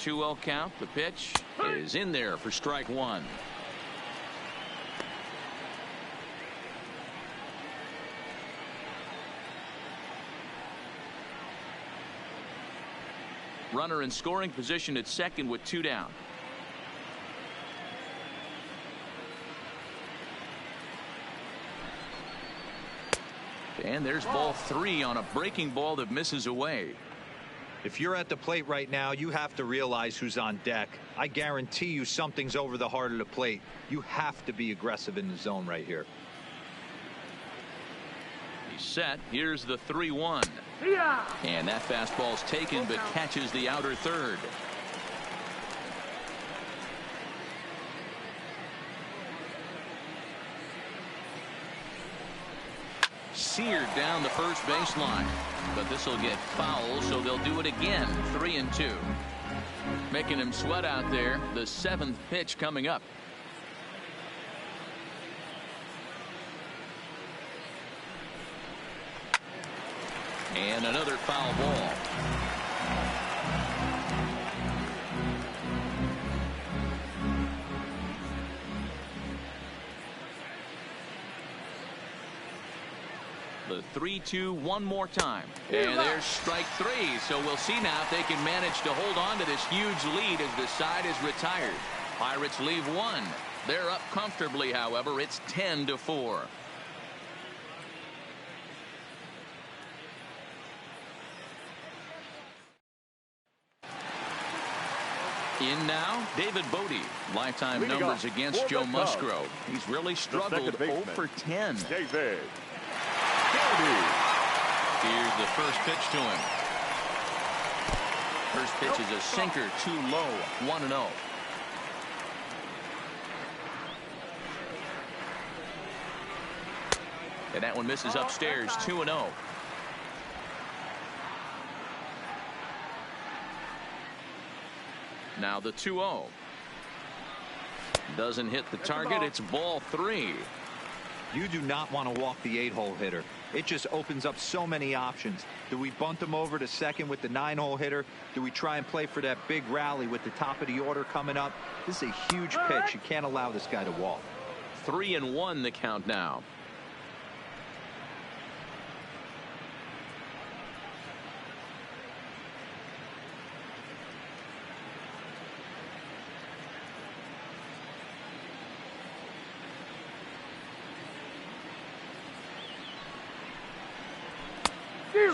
2-0 count. The pitch is in there for strike one. Runner in scoring position at second with 2 down. And there's ball 3 on a breaking ball that misses away. If you're at the plate right now, you have to realize who's on deck. I guarantee you something's over the heart of the plate. You have to be aggressive in the zone right here. He's set. Here's the 3-1. And that fastball's taken but catches the outer third. Seared down the first baseline, but this will get foul, so they'll do it again. 3-2, making him sweat out there. The 7th pitch coming up. And another foul ball. The 3-2 one more time. And there's strike 3. So we'll see now if they can manage to hold on to this huge lead as the side is retired. Pirates leave 1. They're up comfortably, however. It's 10-4. In now, David Bodie. Lifetime numbers against Joe Musgrove. He's really struggled 0 for 10. David. Here's the first pitch to him. First pitch is a sinker, too low. 1-0. And that one misses upstairs. 2-0. Now the 2-0. Doesn't hit the target. It's ball 3. You do not want to walk the 8-hole hitter. It just opens up so many options. Do we bunt him over to second with the 9-hole hitter? Do we try and play for that big rally with the top of the order coming up? This is a huge pitch. You can't allow this guy to walk. 3-1 the count now.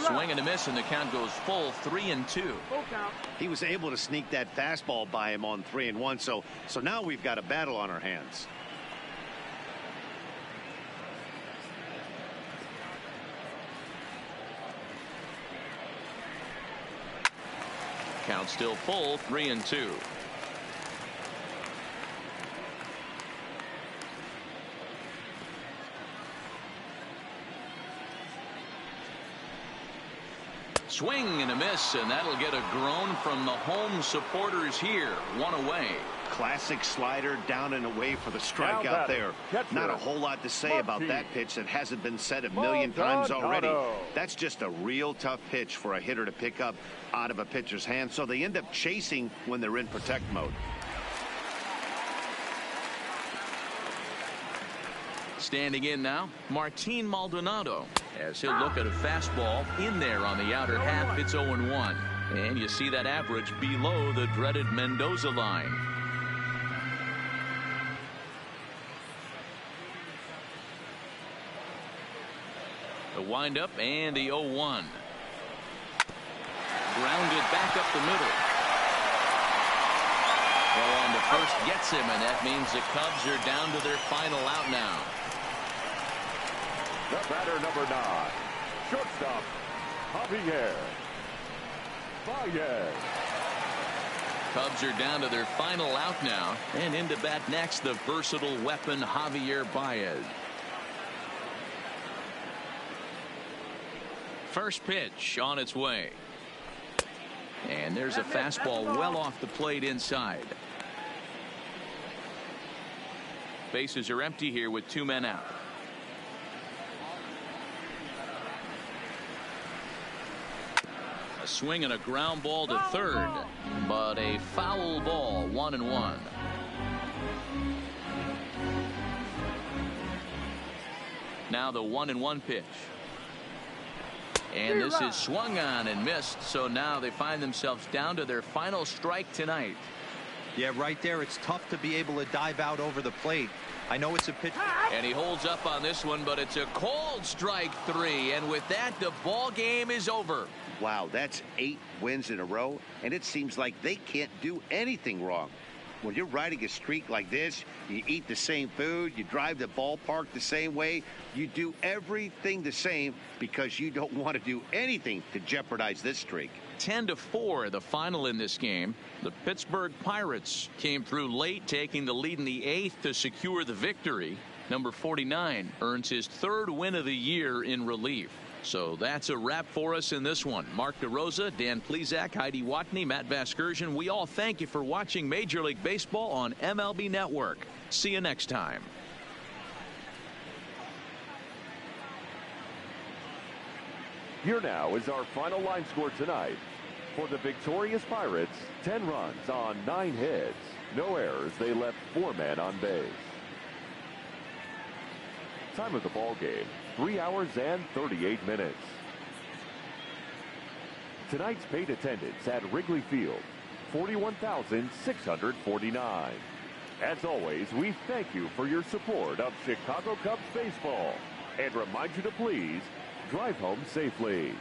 Swing and a miss, and the count goes full. 3-2. He was able to sneak that fastball by him on 3-1. So now we've got a battle on our hands. Count still full. 3-2. Swing and a miss, and that'll get a groan from the home supporters here. 1 away. Classic slider down and away for the strikeout there. Not a whole lot to say about that pitch that hasn't been said a million times already. That's just a real tough pitch for a hitter to pick up out of a pitcher's hand, so they end up chasing when they're in protect mode. Standing in now, Martin Maldonado, as he'll look at a fastball in there on the outer half. It's 0-1, and you see that average below the dreaded Mendoza line. The windup and the 0-1. Grounded back up the middle. Well, on the first gets him, and that means the Cubs are down to their final out now. The batter, number 9, shortstop, Javier Baez. Cubs are down to their final out now, and into bat next, the versatile weapon Javier Baez. First pitch on its way. And there's a fastball well off the plate inside. Bases are empty here with 2 men out. A swing and a ground ball to third, but a foul ball, 1-1. Now the 1-1 pitch. And this is swung on and missed, so now they find themselves down to their final strike tonight. Yeah, right there, it's tough to be able to dive out over the plate. I know it's a pitch. And he holds up on this one, but it's a cold strike 3, and with that, the ball game is over. Wow, that's 8 wins in a row, and it seems like they can't do anything wrong. When you're riding a streak like this, you eat the same food, you drive the ballpark the same way, you do everything the same because you don't want to do anything to jeopardize this streak. 10-4 the final in this game. The Pittsburgh Pirates came through late, taking the lead in the 8th to secure the victory. Number 49 earns his 3rd win of the year in relief. So that's a wrap for us in this one. Mark DeRosa, Dan Plesac, Heidi Watney, Matt Vasgersian. We all thank you for watching Major League Baseball on MLB Network. See you next time. Here now is our final line score tonight. For the victorious Pirates, 10 runs on 9 hits. No errors. They left 4 men on base. Time of the ball game, 3 hours and 38 minutes. Tonight's paid attendance at Wrigley Field, 41,649. As always, we thank you for your support of Chicago Cubs baseball and remind you to please drive home safely.